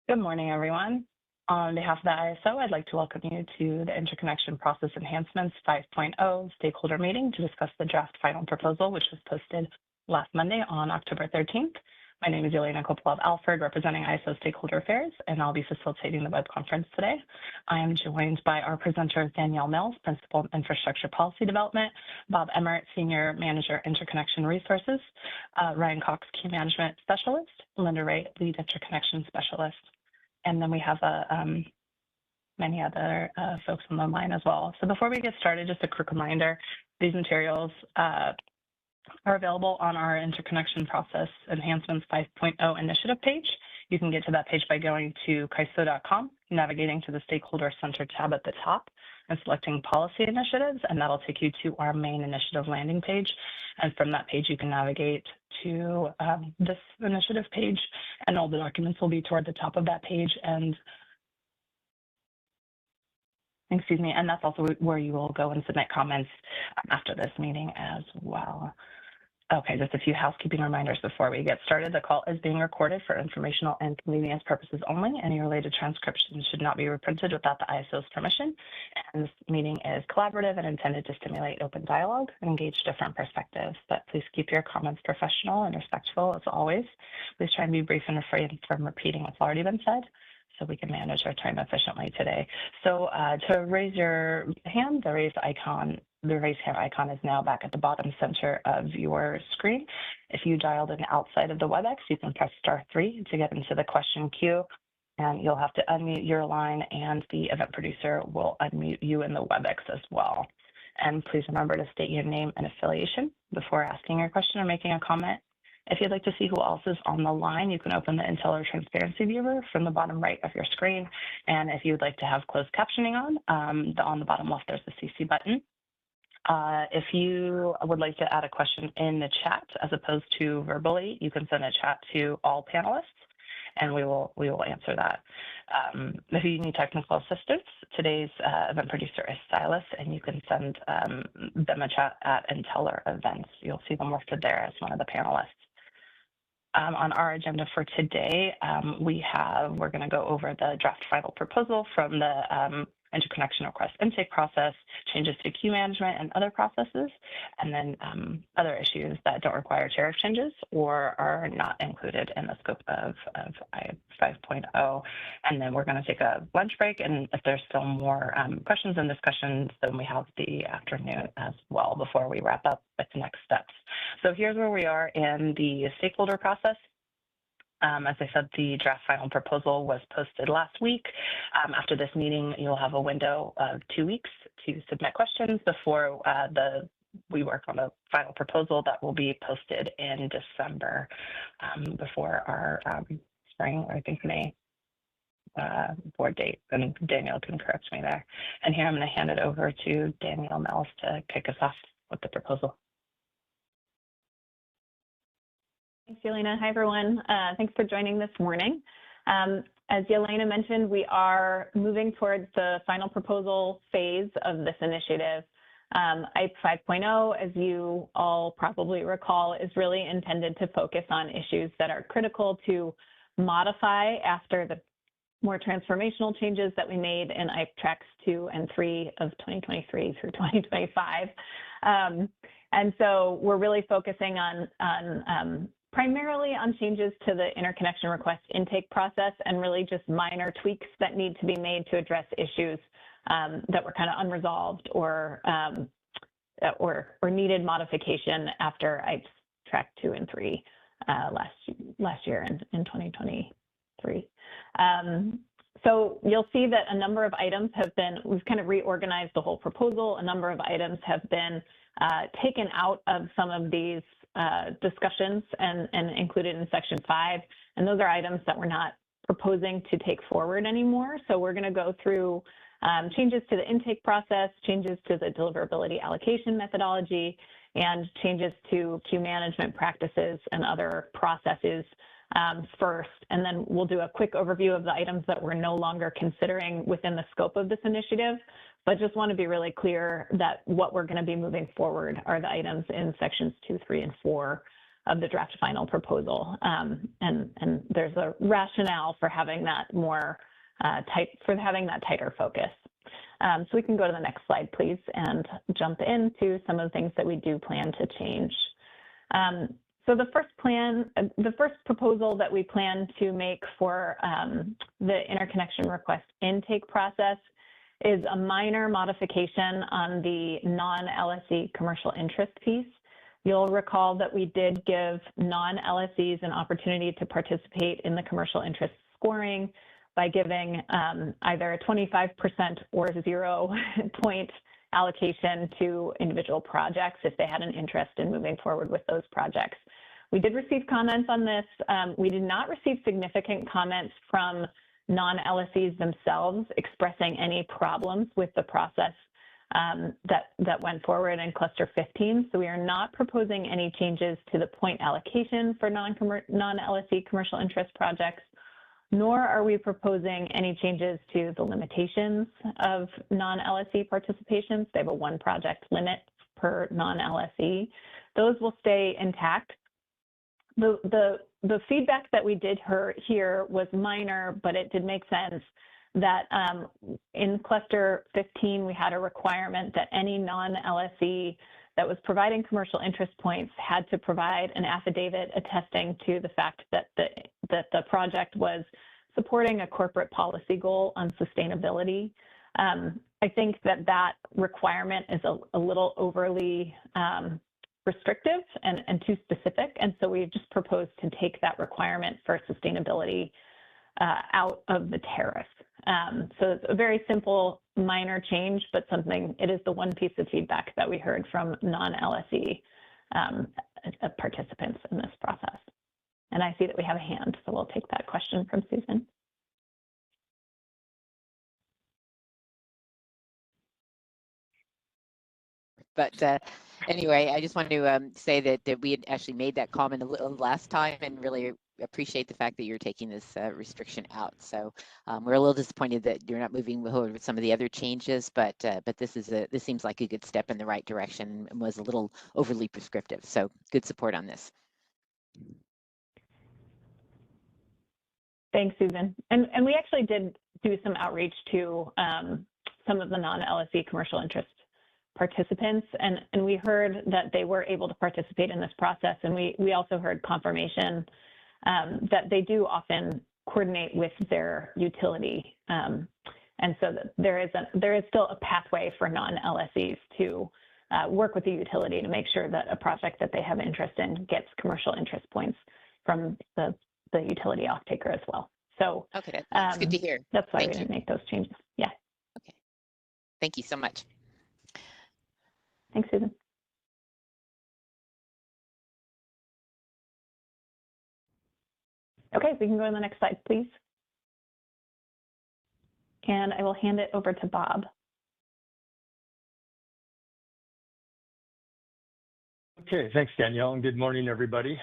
Good morning, everyone. On behalf of the ISO, I'd like to welcome you to the Interconnection Process Enhancements 5.0 stakeholder meeting to discuss the draft final proposal, which was posted last Monday on October 13th. My name is Yelena Kopolov-Alford, representing ISO Stakeholder Affairs, and I'll be facilitating the web conference today. I am joined by our presenters, Danielle Mills, Principal Infrastructure Policy Development, Bob Emmert, Senior Manager, Interconnection Resources, Ryan Cox, Key Management Specialist, Linda Ray, Lead Interconnection Specialist. And then we have many other folks on the line as well. So before we get started, just a quick reminder, these materials are available on our Interconnection Process Enhancements 5.0 initiative page. You can get to that page by going to kaiso.com, navigating to the Stakeholder Center tab at the top, and selecting Policy Initiatives, and that'll take you to our main initiative landing page. And from that page, you can navigate to this initiative page, and all the documents will be toward the top of that page. And and that's also where you will go and submit comments after this meeting as well. Okay, just a few housekeeping reminders before we get started. The call is being recorded for informational and convenience purposes only. Any related transcriptions should not be reprinted without the ISO's permission. And this meeting is collaborative and intended to stimulate open dialogue and engage different perspectives. But please keep your comments professional and respectful as always. Please try and be brief and refrain from repeating what's already been said, so we can manage our time efficiently today. So to raise your hand, the raise hand icon is now back at the bottom center of your screen. If you dialed in outside of the WebEx, you can press *3 to get into the question queue, and you'll have to unmute your line, and the event producer will unmute you in the WebEx as well. And please remember to state your name and affiliation before asking your question or making a comment. If you'd like to see who else is on the line, you can open the Intel or Transparency Viewer from the bottom right of your screen. And if you'd like to have closed captioning on the bottom left, there's the CC button. If you would like to add a question in the chat as opposed to verbally, you can send a chat to all panelists, and we will answer that. If you need technical assistance, today's event producer is Silas, and you can send them a chat at Inteller Events. You'll see them listed there as one of the panelists. On our agenda for today, we're going to go over the draft final proposal from the interconnection request intake process, changes to queue management and other processes, and then other issues that don't require tariff changes or are not included in the scope of 5.0. And then we're going to take a lunch break, and if there's still more questions and discussions, then we have the afternoon as well before we wrap up with the next steps. So here's where we are in the stakeholder process. As I said, the draft final proposal was posted last week. After this meeting, you'll have a window of 2 weeks to submit questions before we work on the final proposal that will be posted in December before our spring, or I think May board date. And Danielle can correct me there. And here I'm going to hand it over to Danielle Mills to kick us off with the proposal. Thanks, Yelena. Hi, everyone. Thanks for joining this morning. As Yelena mentioned, we are moving towards the final proposal phase of this initiative. IPE 5.0, as you all probably recall, is really intended to focus on issues that are critical to modify after the more transformational changes that we made in IPE tracks 2 and 3 of 2023 through 2025. And so we're really focusing on primarily on changes to the interconnection request intake process and really just minor tweaks that need to be made to address issues that were kind of unresolved or needed modification after IPE track 2 and 3 last year in 2023. So you'll see that a number of items we've kind of reorganized the whole proposal. A number of items have been taken out of some of these discussions and included in section 5. And those are items that we're not proposing to take forward anymore. So we're going to go through changes to the intake process, changes to the deliverability allocation methodology, and changes to queue management practices and other processes first. And then we'll do a quick overview of the items that we're no longer considering within the scope of this initiative. But just want to be really clear that what we're going to be moving forward are the items in sections 2, 3, and 4 the draft final proposal. And there's a rationale for having that more having that tighter focus. So we can go to the next slide, please, and jump into some of the things that we do plan to change. So the first proposal that we plan to make for the interconnection request intake process is a minor modification on the non-LSE commercial interest piece. You'll recall that we did give non-LSEs an opportunity to participate in the commercial interest scoring by giving either a 25% or 0 point allocation to individual projects if they had an interest in moving forward with those projects. We did receive comments on this. We did not receive significant comments from non-LSEs themselves expressing any problems with the process that went forward in cluster 15. So we are not proposing any changes to the point allocation for non-LSE commercial interest projects, nor are we proposing any changes to the limitations of non-LSE participations. They have a 1 project limit per non-LSE. Those will stay intact. The feedback that we did hear was minor, but it did make sense that in cluster 15, we had a requirement that any non-LSE that was providing commercial interest points had to provide an affidavit attesting to the fact that the project was supporting a corporate policy goal on sustainability. I think that requirement is a little overly restrictive and too specific. And so we just proposed to take that requirement for sustainability out of the tariff. So it's a very simple, minor change, but it is the one piece of feedback that we heard from non-LSE participants in this process. And I see that we have a hand, so we'll take that question from Susan. But anyway, I just wanted to say that we had actually made that comment a little last time and really appreciate the fact that you're taking this restriction out. So we're a little disappointed that you're not moving forward with some of the other changes, but this seems like a good step in the right direction and was a little overly prescriptive. So good support on this. Thanks, Susan. And we actually did do some outreach to some of the non-LSE commercial interest participants, and we heard that they were able to participate in this process. And we also heard confirmation that they do often coordinate with their utility. And so that there is still a pathway for non-LSEs to work with the utility to make sure that a project that they have interest in gets commercial interest points from the utility off-taker as well. So okay, that's good to hear. That's why we didn't make those changes. Yeah. Okay. Thank you so much. Thanks, Susan. Okay, we can go to the next slide, please. And I will hand it over to Bob. Okay, thanks, Danielle, and good morning, everybody.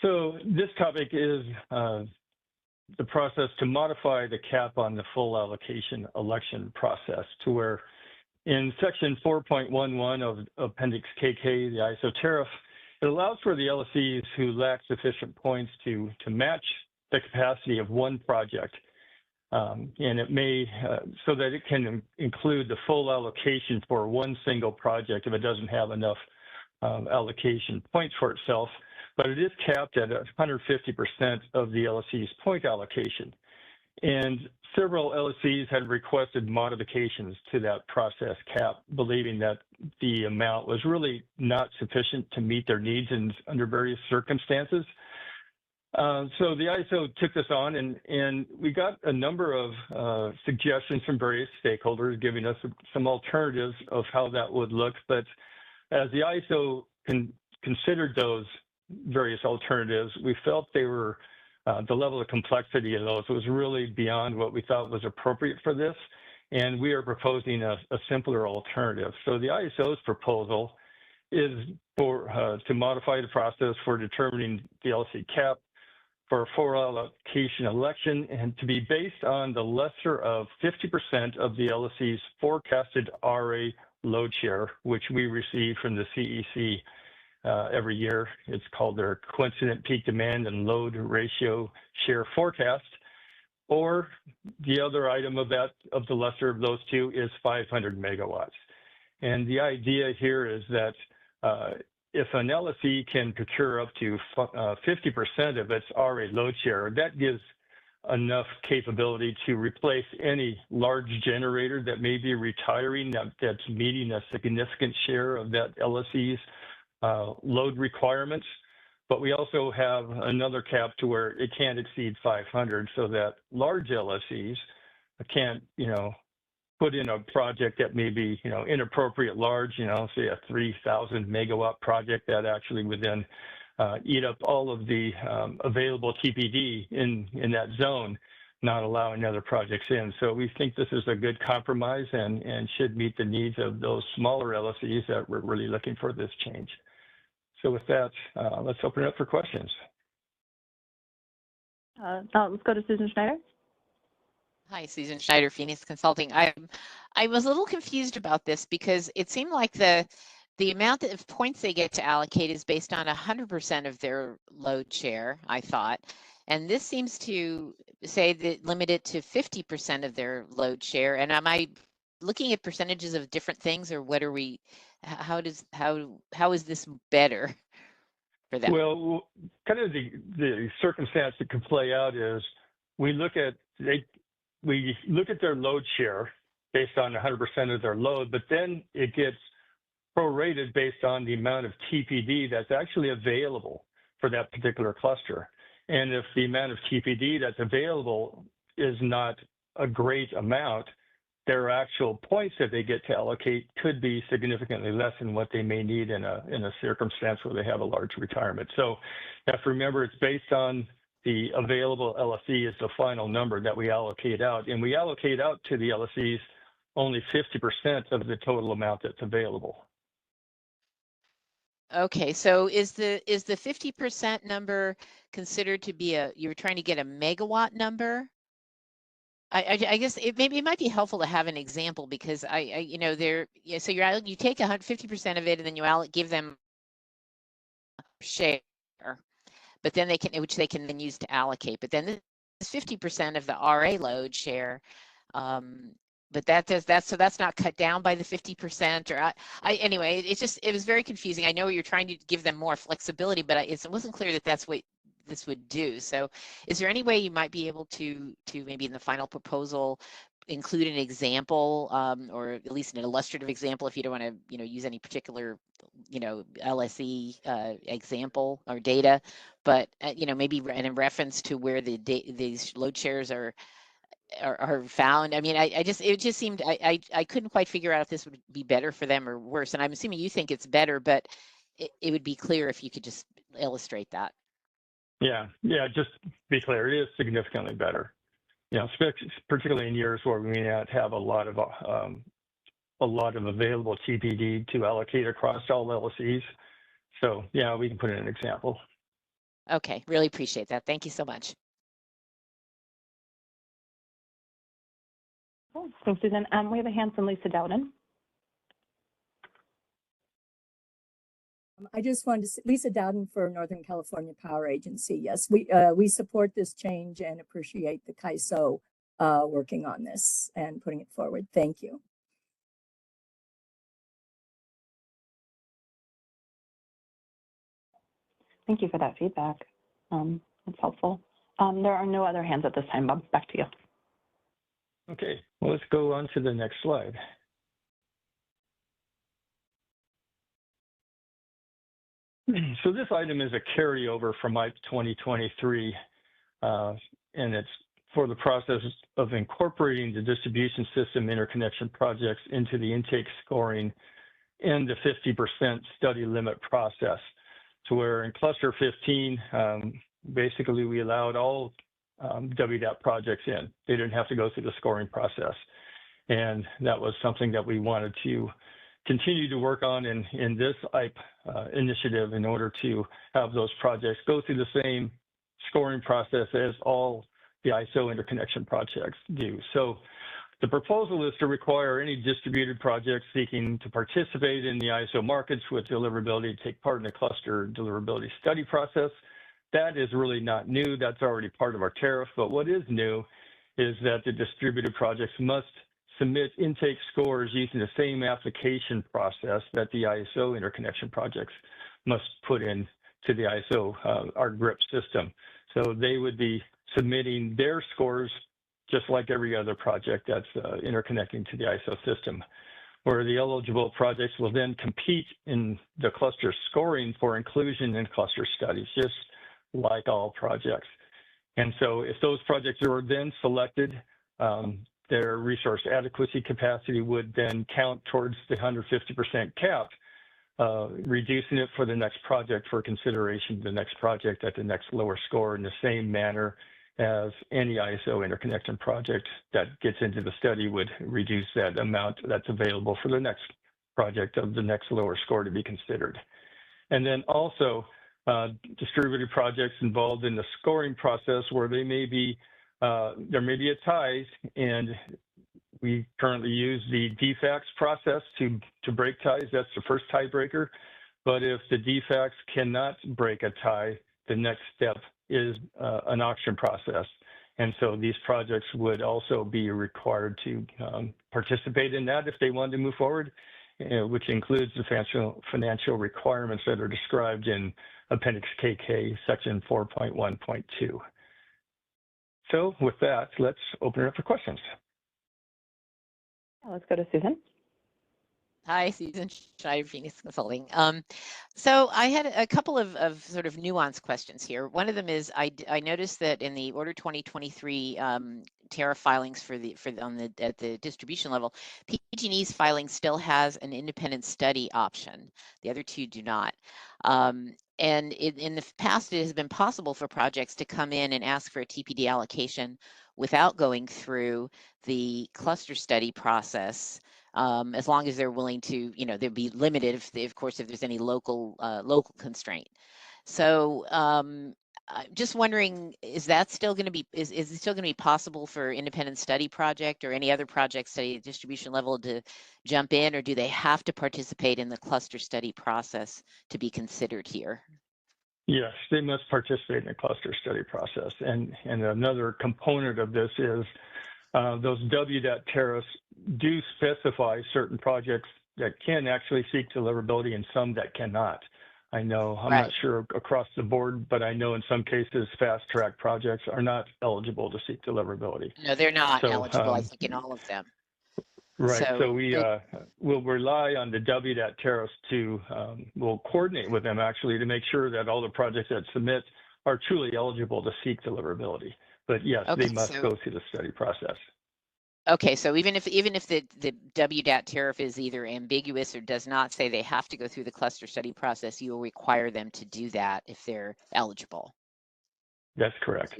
So this topic is the process to modify the cap on the full allocation election process to where in section 4.11 of Appendix KK, the ISO tariff, it allows for the LSEs who lack sufficient points to match the capacity of one project. And it may, so that it can include the full allocation for one single project if it doesn't have enough allocation points for itself, but it is capped at 150% of the LSE's point allocation. And several LSEs had requested modifications to that process cap, believing that the amount was really not sufficient to meet their needs under various circumstances. So the ISO took this on, and we got a number of suggestions from various stakeholders giving us some alternatives of how that would look. But as the ISO considered those various alternatives, we felt they were the level of complexity of those was really beyond what we thought was appropriate for this. And we are proposing a simpler alternative. So the ISO's proposal is for to modify the process for determining the LSE cap for a full allocation election and to be based on the lesser of 50% of the LSE's forecasted RA load share, which we received from the CEC every year. It's called their coincident peak demand and load ratio share forecast. Or the other item of the lesser of those two is 500 megawatts. And the idea here is that if an LSE can procure up to 50% of its RA load share, that gives enough capability to replace any large generator that may be retiring that's meeting a significant share of that LSE's load requirements. But we also have another cap to where it can't exceed 500, so that large LSEs can't, put in a project that may be, inappropriate large, say a 3,000 megawatt project that actually would then eat up all of the available TPD in that zone, not allowing other projects in. So we think this is a good compromise and should meet the needs of those smaller LSEs that we're really looking for this change. So with that, let's open it up for questions. Let's go to Susan Schneider. Hi, Susan Schneider, Phoenix Consulting. I was a little confused about this because it seemed like the amount of points they get to allocate is based on 100% of their load share, I thought. And this seems to say that limit it to 50% of their load share. And am I looking at percentages of different things, or what are we, how is this better for them? Well, kind of the circumstance that could play out is we look at their load share based on 100% of their load, but then it gets prorated based on the amount of TPD that's actually available for that particular cluster. And if the amount of TPD that's available is not a great amount, their actual points that they get to allocate could be significantly less than what they may need in a circumstance where they have a large retirement. So you have to remember, it's based on the available LSE is the final number that we allocate out. And we allocate out to the LSEs only 50% of the total amount that's available. Okay, so is the 50% number considered to be you were trying to get a megawatt number? I guess it might be helpful to have an example, because so you take 50% of it and then you give them share, but then which they can then use to allocate. But then this is 50% of the RA load share. But so that's not cut down by the 50%, or anyway, it was very confusing. I know you're trying to give them more flexibility, but it wasn't clear that that's what this would do. So is there any way you might be able to maybe in the final proposal include an example, or at least an illustrative example, if you don't want to use any particular LSE example or data, but maybe in reference to where these load shares are found. I mean, it just seemed I couldn't quite figure out if this would be better for them or worse. And I'm assuming you think it's better, but it would be clear if you could just illustrate that. Yeah, just be clear, it is significantly better. Particularly in years where we may not have a lot of available TPD to allocate across all LSEs. So yeah, we can put in an example. Okay, really appreciate that. Thank you so much. Thanks, Susan. We have a hand from Lisa Dowden. I just wanted to say, Lisa Dowden for Northern California Power Agency. Yes, we support this change and appreciate the CAISO working on this and putting it forward. Thank you. Thank you for that feedback. That's helpful. There are no other hands at this time. Bob, back to you. Okay, well, let's go on to the next slide. So this item is a carryover from IPE 2023, and it's for the process of incorporating the distribution system interconnection projects into the intake scoring and the 50% study limit process. To where in cluster 15, basically we allowed all WDAP projects in. They didn't have to go through the scoring process. And that was something that we wanted to continue to work on in this IPE initiative in order to have those projects go through the same scoring process as all the ISO interconnection projects do. So The proposal is to require any distributed projects seeking to participate in the ISO markets with deliverability to take part in the cluster deliverability study process. That is really not new. That's already part of our tariff. But what is new is that the distributed projects must submit intake scores using the same application process that the ISO interconnection projects must put in to the ISO, our GRIP system. So they would be submitting their scores just like every other project that's interconnecting to the ISO system, where the eligible projects will then compete in the cluster scoring for inclusion in cluster studies, just like all projects. And so if those projects are then selected, their resource adequacy capacity would then count towards the 150% cap, reducing it for the next project for consideration, the next project at the next lower score in the same manner as any ISO interconnection project that gets into the study would reduce that amount that's available for the next project of the next lower score to be considered. And then also distributed projects involved in the scoring process where they may be, there may be a tie, and we currently use the DFAX process to break ties. That's the first tiebreaker. But if the DFAX cannot break a tie, the next step is an auction process. And so these projects would also be required to participate in that if they wanted to move forward, which includes the financial requirements that are described in Appendix KK, Section 4.1.2. So with that, let's open it up for questions. Let's go to Susan. Hi, Susan Schneider, Phoenix Consulting. So I had a couple of sort of nuanced questions here. One of them is I noticed that in the Order 2023 tariff filings at the distribution level, PG&E's filing still has an independent study option. The other two do not. And in the past, it has been possible for projects to come in and ask for a TPD allocation without going through the cluster study process. As long as they're willing to, they'd be limited of course, if there's any local constraint. So I'm just wondering, is that still going to be, is it still going to be possible for independent study project or any other project study at distribution level to jump in, or do they have to participate in the cluster study process to be considered here? Yes, they must participate in the cluster study process. And another component of this is those WDAT tariffs do specify certain projects that can actually seek deliverability and some that cannot. I know, I'm not sure across the board, but I know in some cases, fast track projects are not eligible to seek deliverability. No, they're not eligible, I think, in all of them. Right, so we will rely on the WDAT tariffs to, we'll coordinate with them actually to make sure that all the projects that submit are truly eligible to seek deliverability. But yes, they must go through the study process. Okay, so even if the WDAT tariff is either ambiguous or does not say they have to go through the cluster study process, you will require them to do that if they're eligible. That's correct.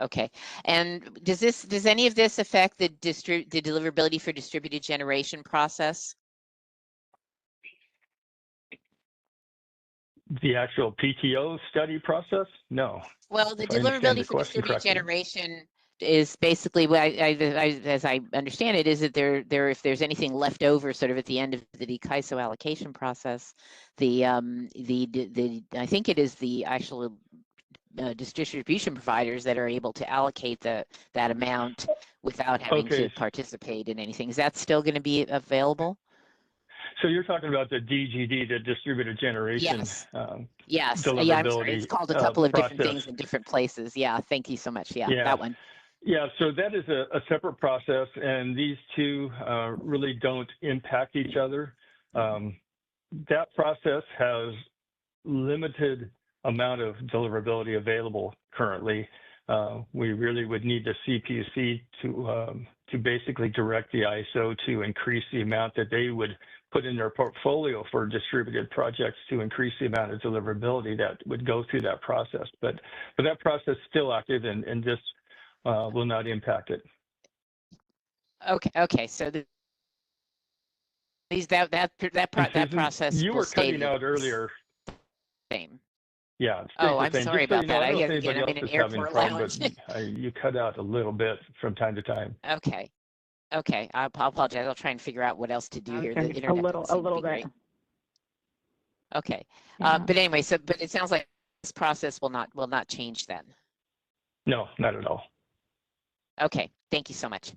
Okay, and does any of this affect the deliverability for distributed generation process? The actual PTO study process? No. Well, the deliverability for distributed generation is basically what as I understand it, is that if there's anything left over sort of at the end of the DCISO allocation process, I think it is the actual distribution providers that are able to allocate that amount without having to participate in anything. Is that still going to be available? So you're talking about the DGD, the distributed generation. Yes. Yes. Yeah, I'm sorry. It's called a couple of different things in different places. Yeah. Thank you so much. Yeah, that one. Yeah. So that is a separate process, and these two really don't impact each other. That process has limited amount of deliverability available currently. We really would need the CPUC to basically direct the ISO to increase the amount that they would put in their portfolio for distributed projects to increase the amount of deliverability that would go through that process. But that process is still active, and this will not impact it. Okay. So that process you were cutting out earlier. Same. Yeah. Oh, I'm sorry about that. I don't think anybody else is having a problem, but you cut out a little bit from time to time. Okay. Okay, I apologize. I'll try and figure out what else to do here. The internet a doesn't seem to little be bit. great. Okay, Yeah. but anyway, but it sounds like this process will not change then. No, not at all. Okay, thank you so much.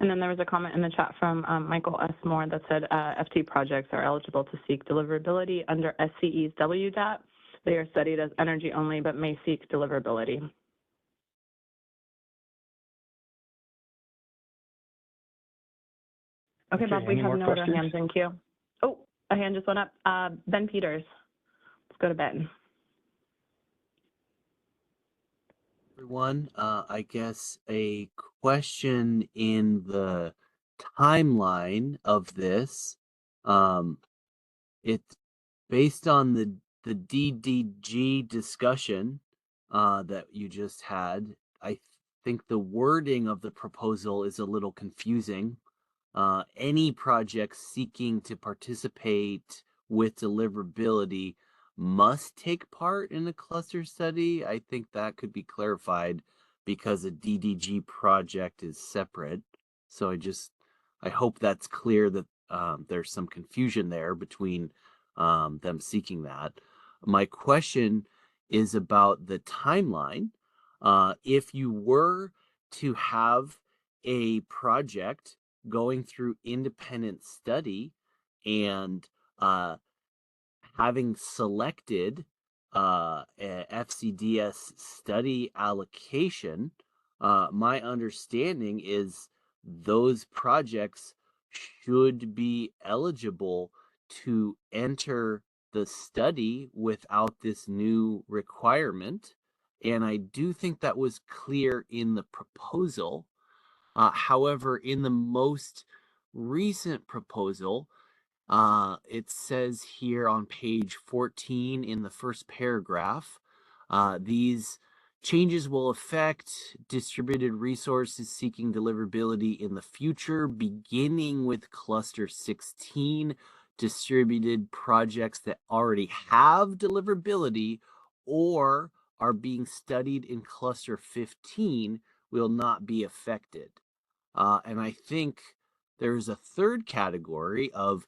And then there was a comment in the chat from Michael S. Moore that said FT projects are eligible to seek deliverability under SCE's WDAT. They are studied as energy only, but may seek deliverability. Okay, Bob, we have no other hands in queue. Oh, a hand just went up. Ben Peters. Let's go to Ben. Everyone, I guess a question in the timeline of this. It's based on the DDG discussion that you just had. I think the wording of the proposal is a little confusing. Any project seeking to participate with deliverability must take part in a cluster study. I think that could be clarified because a DDG project is separate. So I hope that's clear that there's some confusion there between them seeking that. My question is about the timeline. If you were to have a project going through independent study and having selected a FCDS study allocation, my understanding is those projects should be eligible to enter the study without this new requirement. And I do think that was clear in the proposal. However, in the most recent proposal, it says here on page 14 in the first paragraph, these changes will affect distributed resources seeking deliverability in the future, beginning with cluster 16. Distributed projects that already have deliverability or are being studied in cluster 15 will not be affected. And I think there's a third category of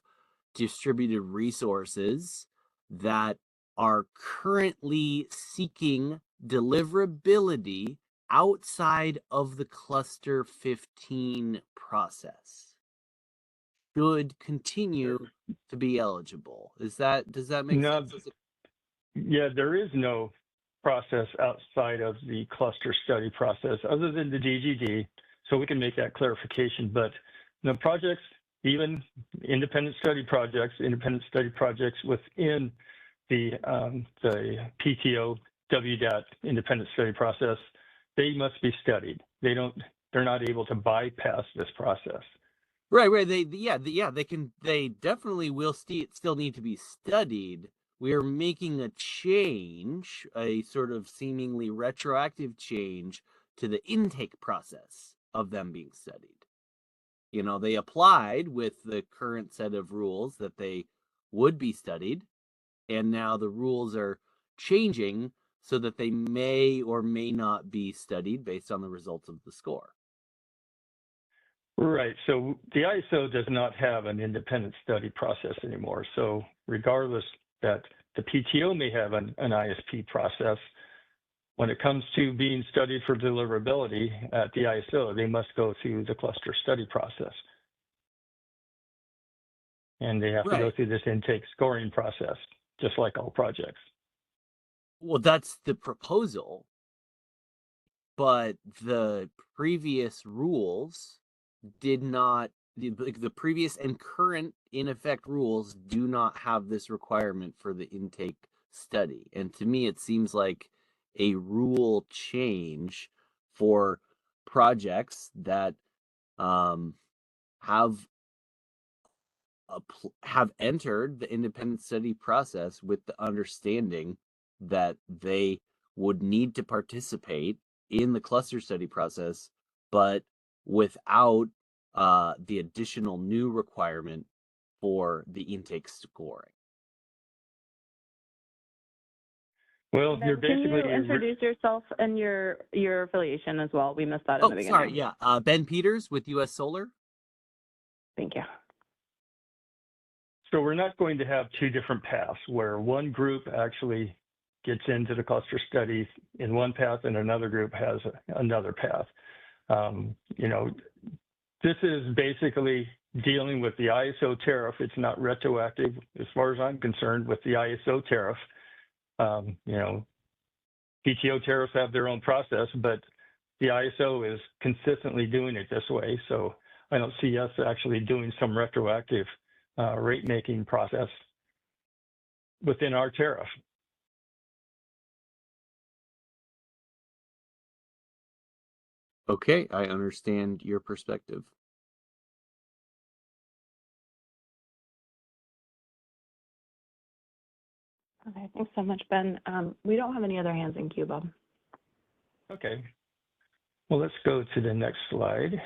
distributed resources that are currently seeking deliverability outside of the cluster 15 process should continue to be eligible. Does that make sense? Yeah, there is no process outside of the cluster study process other than the DGD. So we can make that clarification, but the projects, even independent study projects within the PTO WDAT independent study process, they must be studied. They're not able to bypass this process. Right. They definitely will still need to be studied. We are making a change, a sort of seemingly retroactive change to the intake process of them being studied. You know, they applied with the current set of rules that they would be studied, and now the rules are changing so that they may or may not be studied based on the results of the score. Right. So the ISO does not have an independent study process anymore. So regardless that the PTO may have an ISP process, when it comes to being studied for deliverability at the ISO, they must go through the cluster study process. And they have to go through this intake scoring process, just like all projects. Well, that's the proposal, but the previous rules did not, the previous and current in effect rules do not have this requirement for the intake study. And to me, it seems like a rule change for projects that have entered the independent study process with the understanding that they would need to participate in the cluster study process, but without the additional new requirement for the intake scoring. Well, Ben, you're can you basically introduce yourself and your affiliation as well? We missed that in the Oh, beginning. sorry. Yeah. Ben Peters with US Solar. Thank you. so we're not going to have two different paths where one group actually gets into the cluster studies in one path and another group has another path. You know, this is basically dealing with the ISO tariff. It's not retroactive as far as I'm concerned with the ISO tariff. You know, PTO tariffs have their own process, but the ISO is consistently doing it this way. So I don't see us actually doing some retroactive rate making process within our tariff. Okay, I understand your perspective. Okay, thanks so much, Ben. We don't have any other hands in queue, Bob. Okay. Well, let's go to the next slide.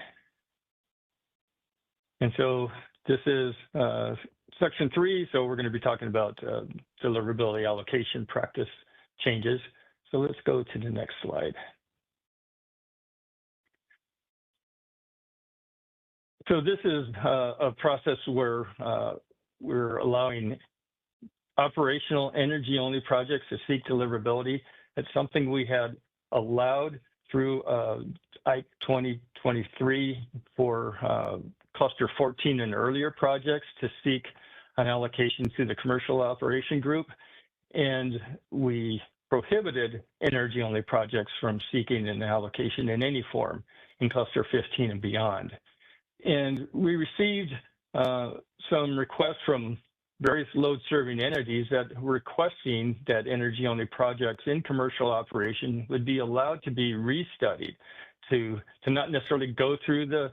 And so this is section 3. So we're going to be talking about deliverability allocation practice changes. So let's go to the next slide. So this is a process where we're allowing operational energy-only projects to seek deliverability. It's something we had allowed through ICE 2023 for cluster 14 and earlier projects to seek an allocation to the commercial operation group. And we prohibited energy-only projects from seeking an allocation in any form in cluster 15 and beyond. And we received some requests from various load-serving entities that were requesting that energy-only projects in commercial operation would be allowed to be restudied, to not necessarily go through the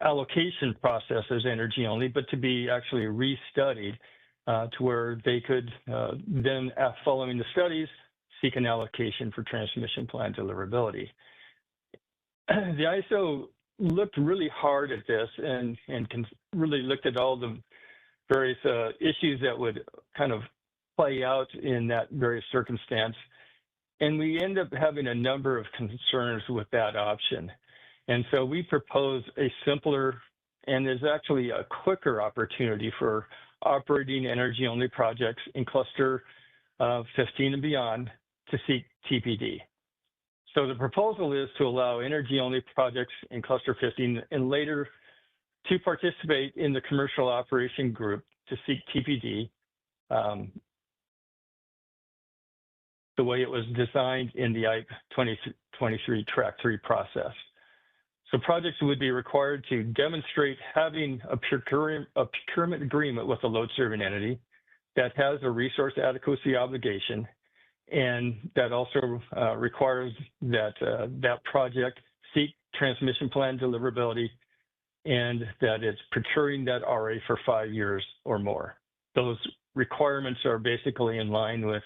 allocation process as energy-only, but to be actually restudied to where they could then, following the studies, seek an allocation for transmission plan deliverability. The ISO looked really hard at this and really looked at all the various issues that would kind of play out in that various circumstance. And we end up having a number of concerns with that option. And so we propose a simpler and is actually a quicker opportunity for operating energy-only projects in cluster 15 and beyond to seek TPD. So the proposal is to allow energy-only projects in cluster 15 and later to participate in the commercial operation group to seek TPD the way it was designed in the ICE 2023 Track 3 process. So projects would be required to demonstrate having a procurement agreement with a load-serving entity that has a resource adequacy obligation, and that also requires that that project seek transmission plan deliverability and that it's procuring that RA for 5 years or more. Those requirements are basically in line with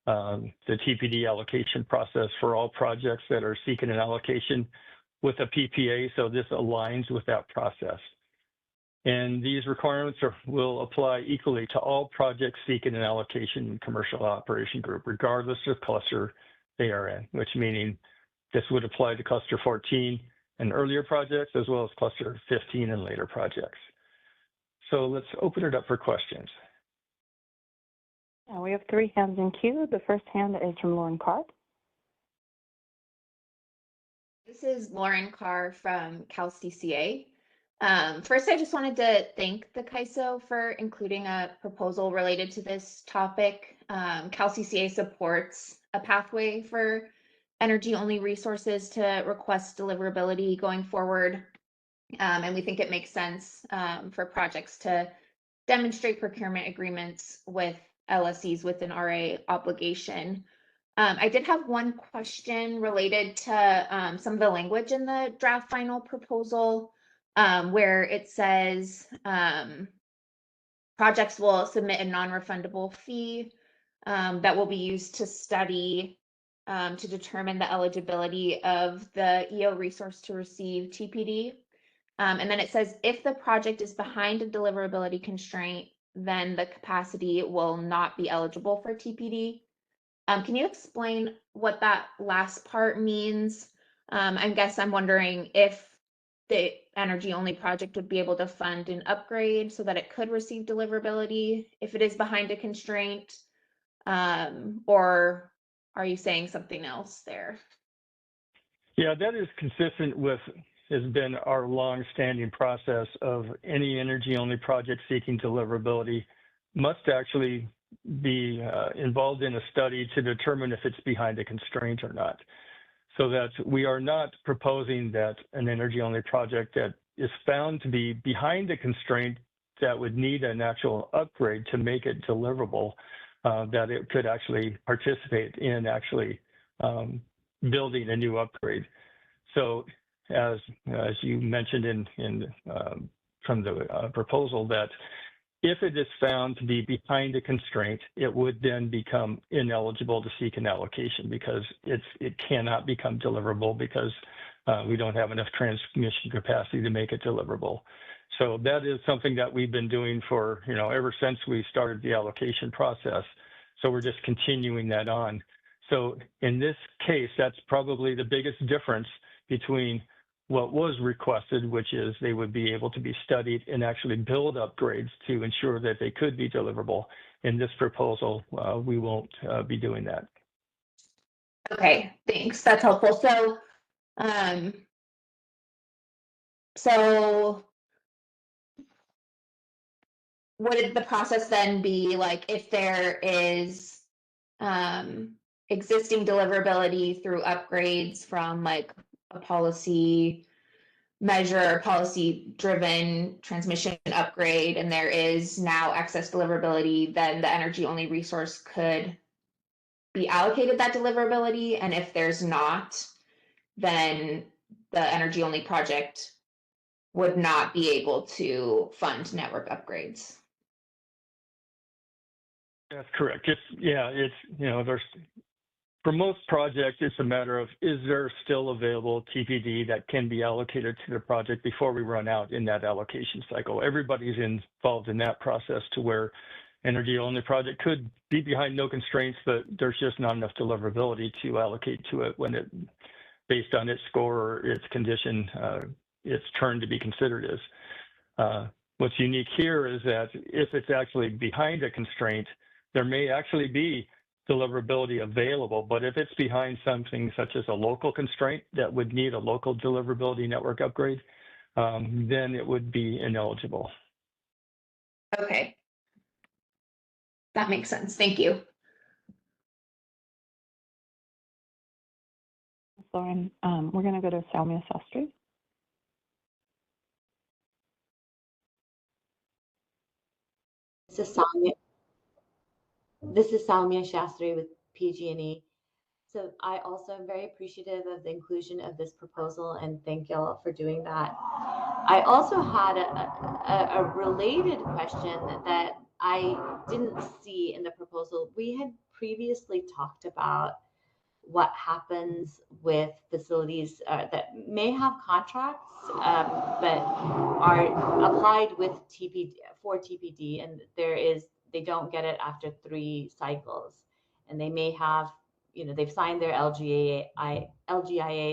the TPD allocation process for all projects that are seeking an allocation with a PPA, so this aligns with that process. And these requirements will apply equally to all projects seeking an allocation in commercial operation group, regardless of cluster they are in, which meaning this would apply to cluster 14 and earlier projects, as well as cluster 15 and later projects. So let's open it up for questions. We have 3 hands in queue. The first hand is from Lauren Carr. This is Lauren Carr from CalCCA. First, I just wanted to thank the CAISO for including a proposal related to this topic. CalCCA supports a pathway for energy-only resources to request deliverability going forward. And we think it makes sense for projects to demonstrate procurement agreements with LSEs with an RA obligation. I did have one question related to some of the language in the draft final proposal, where it says projects will submit a non-refundable fee that will be used to study to determine the eligibility of the EO resource to receive TPD. And then it says if the project is behind a deliverability constraint, then the capacity will not be eligible for TPD. Can you explain what that last part means? I guess I'm wondering if the energy only project would be able to fund an upgrade so that it could receive deliverability if it is behind a constraint, or are you saying something else there? Yeah, that is consistent with has been our long-standing process of any energy-only project seeking deliverability must actually be involved in a study to determine if it's behind a constraint or not. So that we are not proposing that an energy-only project that is found to be behind a constraint that would need an actual upgrade to make it deliverable, that it could actually participate in actually building a new upgrade. So as you mentioned from the proposal, that if it is found to be behind a constraint, it would then become ineligible to seek an allocation because it cannot become deliverable because we don't have enough transmission capacity to make it deliverable. So that is something that we've been doing for, ever since we started the allocation process. So we're just continuing that on. So in this case, that's probably the biggest difference between what was requested, which is they would be able to be studied and actually build upgrades to ensure that they could be deliverable. In this proposal, we won't be doing that. Okay, thanks. That's helpful. So would the process then be like if there is existing deliverability through upgrades from like a policy measure, policy driven transmission upgrade, and there is now excess deliverability, then the energy only resource could be allocated that deliverability, and if there's not, then the energy only project would not be able to fund network upgrades. That's correct. There's for most projects, it's a matter of, is there still available TPD that can be allocated to the project before we run out in that allocation cycle? Everybody's involved in that process to where energy only project could be behind no constraints, but there's just not enough deliverability to allocate to it when it, based on its score or its condition, its turn to be considered is. What's unique here is that if it's actually behind a constraint, there may actually be deliverability available, but if it's behind something such as a local constraint that would need a local deliverability network upgrade, then it would be ineligible. Okay. That makes sense. Thank you. Lauren, we're going to go to Salmia Sastry. This is Salmia Shastri with PG&E. So I also am very appreciative of the inclusion of this proposal and thank y'all for doing that. I also had a related question that I didn't see in the proposal. We had previously talked about what happens with facilities that may have contracts but are applied with TPD, and they don't get it after 3 cycles, and they may have, they've signed their LGIA,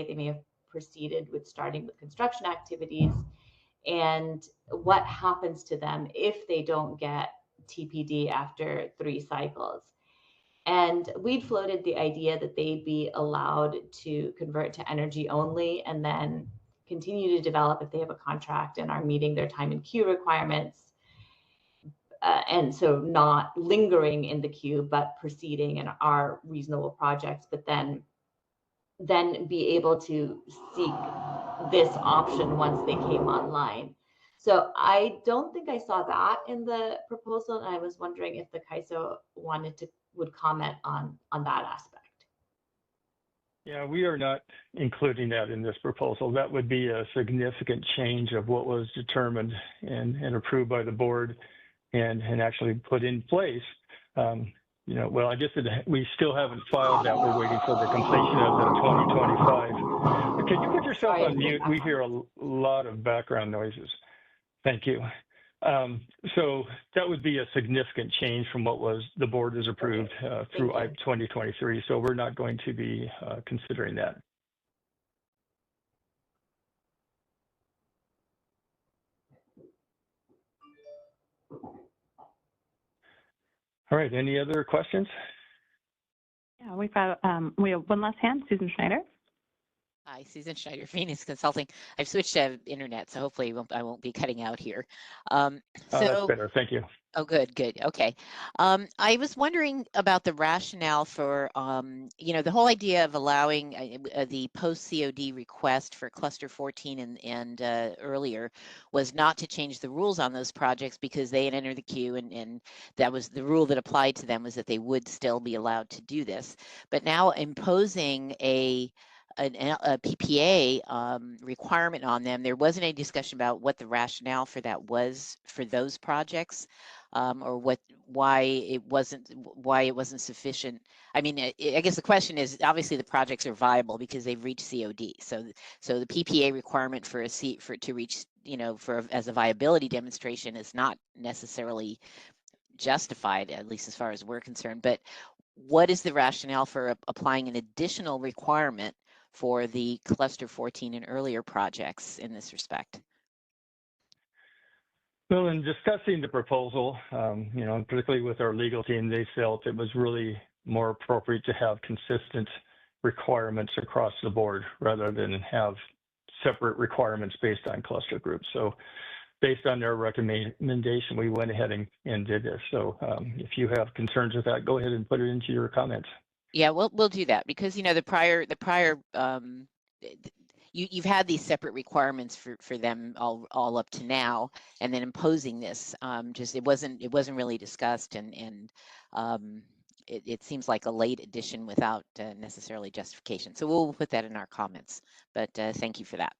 they may have proceeded with starting with construction activities, and what happens to them if they don't get TPD after 3 cycles. And we'd floated the idea that they'd be allowed to convert to energy only and then continue to develop if they have a contract and are meeting their time and queue requirements. And so not lingering in the queue, but proceeding in our reasonable projects, but then be able to seek this option once they came online. So I don't think I saw that in the proposal, and I was wondering if the CAISO would comment on that aspect. Yeah, we are not including that in this proposal. That would be a significant change of what was determined and approved by the board and actually put in place. Well, I guess we still haven't filed that. We're waiting for the completion of the 2025. Can you put yourself on mute? We hear a lot of background noises. Thank you. So that would be a significant change from what was the board has approved through Thank IPE 2023. So we're not going to be considering that. All right, any other questions? Yeah, we have one last hand, Susan Schneider. Hi, Susan Schneider, Phoenix Consulting. I've switched internet, so hopefully I won't be cutting out here. That's better, thank you. Oh, good, good. Okay. I was wondering about the rationale for, the whole idea of allowing the post-COD request for cluster 14 and earlier was not to change the rules on those projects because they had entered the queue and that was the rule that applied to them was that they would still be allowed to do this. But now imposing a PPA requirement on them, there wasn't any discussion about what the rationale for that was for those projects. Or why it wasn't sufficient. I mean, I guess the question is obviously the projects are viable because they've reached COD. So the PPA requirement for to reach, as a viability demonstration is not necessarily justified, at least as far as we're concerned. But what is the rationale for applying an additional requirement for the cluster 14 and earlier projects in this respect? Well, in discussing the proposal, particularly with our legal team, they felt it was really more appropriate to have consistent requirements across the board rather than have separate requirements based on cluster groups. So based on their recommendation, we went ahead and did this. So if you have concerns with that, go ahead and put it into your comments. Yeah, we'll do that because the prior you've had these separate requirements for them all up to now, and then imposing this just it wasn't really discussed, and it seems like a late addition without necessarily justification. So we'll put that in our comments. But thank you for that.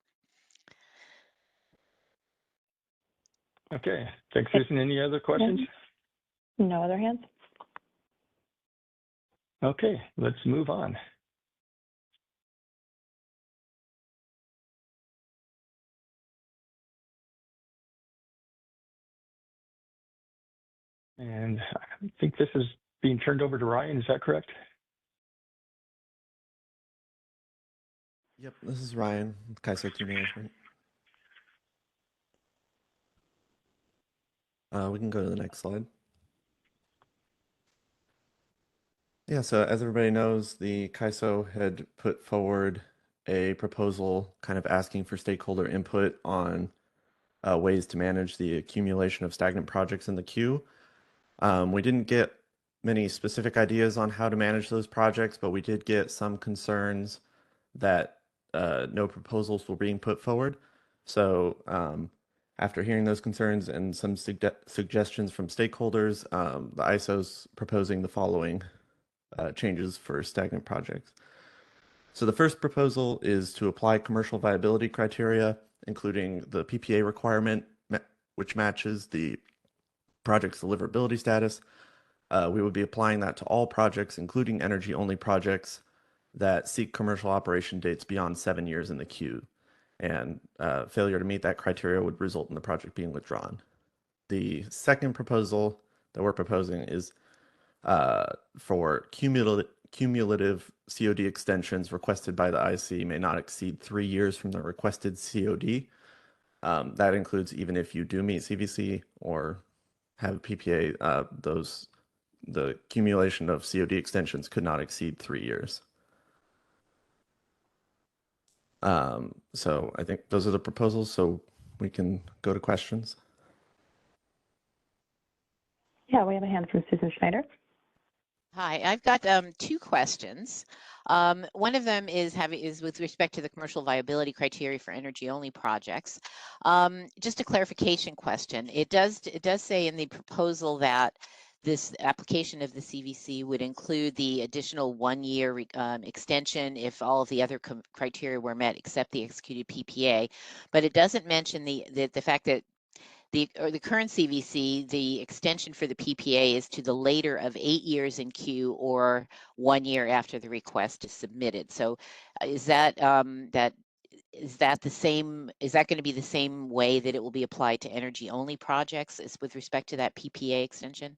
Okay, thanks, Susan. Any other questions? No other hands. Okay, let's move on. And I think this is being turned over to Ryan, is that correct? Yep, this is Ryan with CAISO Queue Management. We can go to the next slide. Yeah, so as everybody knows, the CAISO had put forward a proposal kind of asking for stakeholder input on ways to manage the accumulation of stagnant projects in the queue. We didn't get many specific ideas on how to manage those projects, but we did get some concerns that no proposals were being put forward. So after hearing those concerns and some suggestions from stakeholders, the ISO's proposing the following changes for stagnant projects. So the first proposal is to apply commercial viability criteria, including the PPA requirement, which matches the project's deliverability status. We would be applying that to all projects, including energy-only projects that seek commercial operation dates beyond 7 years in the queue. And failure to meet that criteria would result in the project being withdrawn. The second proposal that we're proposing is for cumulative COD extensions requested by the IC may not exceed 3 years from the requested COD. That includes even if you do meet CVC or have a PPA, the accumulation of COD extensions could not exceed 3 years. So I think those are the proposals, so we can go to questions. Yeah, we have a hand from Susan Schneider. Hi, I've got 2 questions. One of them is with respect to the commercial viability criteria for energy-only projects. Just a clarification question. It does say in the proposal that this application of the CVC would include the additional 1-year extension if all of the other criteria were met except the executed PPA, but it doesn't mention the fact that the current CVC, the extension for the PPA is to the later of 8 years in queue or 1 year after the request is submitted. So is that is that the same? Is that going to be the same way that it will be applied to energy only projects as with respect to that PPA extension?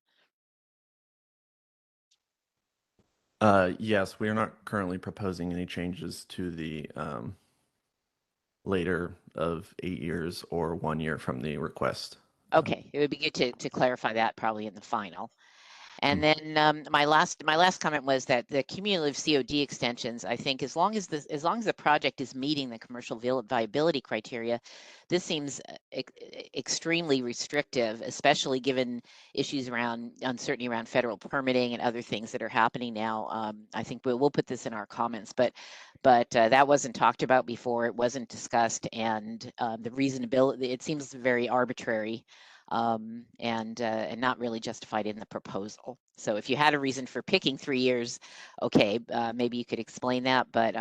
Yes, we are not currently proposing any changes to the later of 8 years or 1 year from the request. Okay, it would be good to clarify that probably in the final. And Mm. then my last comment was that the cumulative COD extensions, I think, as long as the project is meeting the commercial viability criteria, this seems extremely restrictive, especially given issues around uncertainty around federal permitting and other things that are happening now. I think we'll put this in our comments, but that wasn't talked about before. It wasn't discussed, and the reasonability, it seems very arbitrary. And not really justified in the proposal. So if you had a reason for picking 3 years, okay, maybe you could explain that. But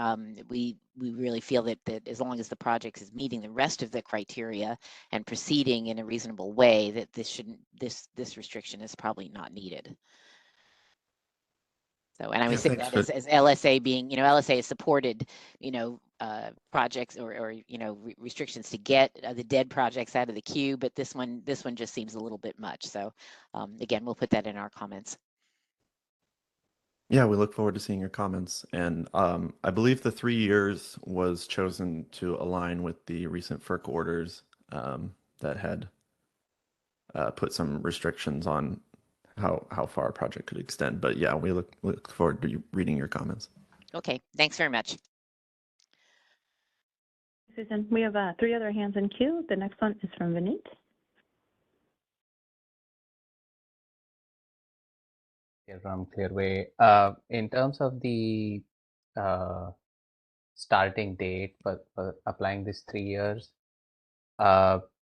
we really feel that as long as the project is meeting the rest of the criteria and proceeding in a reasonable way, that this restriction is probably not needed. So, and I would say that as LSA being, LSA has supported, projects or restrictions to get the dead projects out of the queue, but this one just seems a little bit much. So, again, we'll put that in our comments. Yeah, we look forward to seeing your comments. And I believe the 3 years was chosen to align with the recent FERC orders that had put some restrictions on how far a project could extend. But yeah, we look forward to reading your comments. Okay, thanks very much. Susan, we have 3 other hands in queue. The next one is from Vineet. From Clearway. In terms of the starting date for applying this 3 years,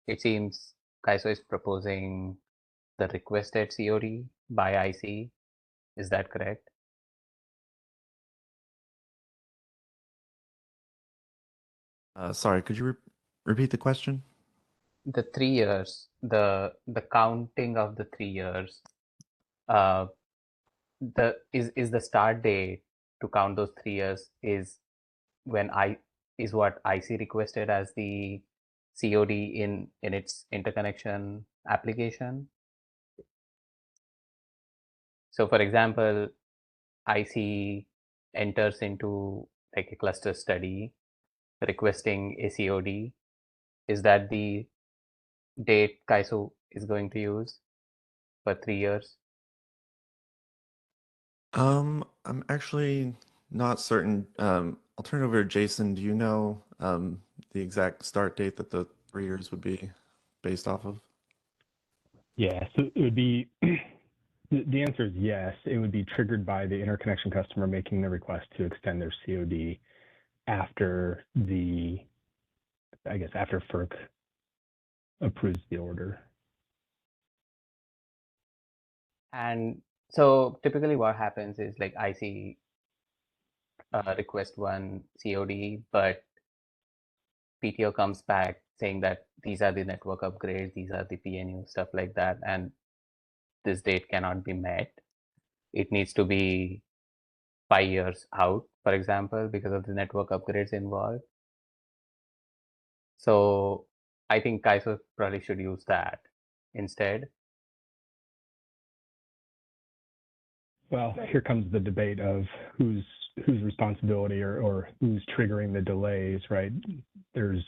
it seems CAISO is proposing the requested COD by IC. Is that correct? Sorry, could you repeat the question? The 3 years, the counting of the 3 years, is the start date to count those 3 years is when is what IC requested as the COD in its interconnection application. So for example, IC enters into like a cluster study requesting a COD. Is that the date CAISO is going to use for 3 years? I'm actually not certain. I'll turn it over to Jason. Do you know the exact start date that the 3 years would be based off of? Yeah, so it would be, the answer is yes. It would be triggered by the interconnection customer making the request to extend their COD after after FERC approves the order. And so typically what happens is like IC request one COD, but PTO comes back saying that these are the network upgrades, these are the PNU, stuff like that, and this date cannot be met. It needs to be 5 years out, for example, because of the network upgrades involved. So I think CAISO probably should use that instead. Well, here comes the debate of whose responsibility or who's triggering the delays, right? There's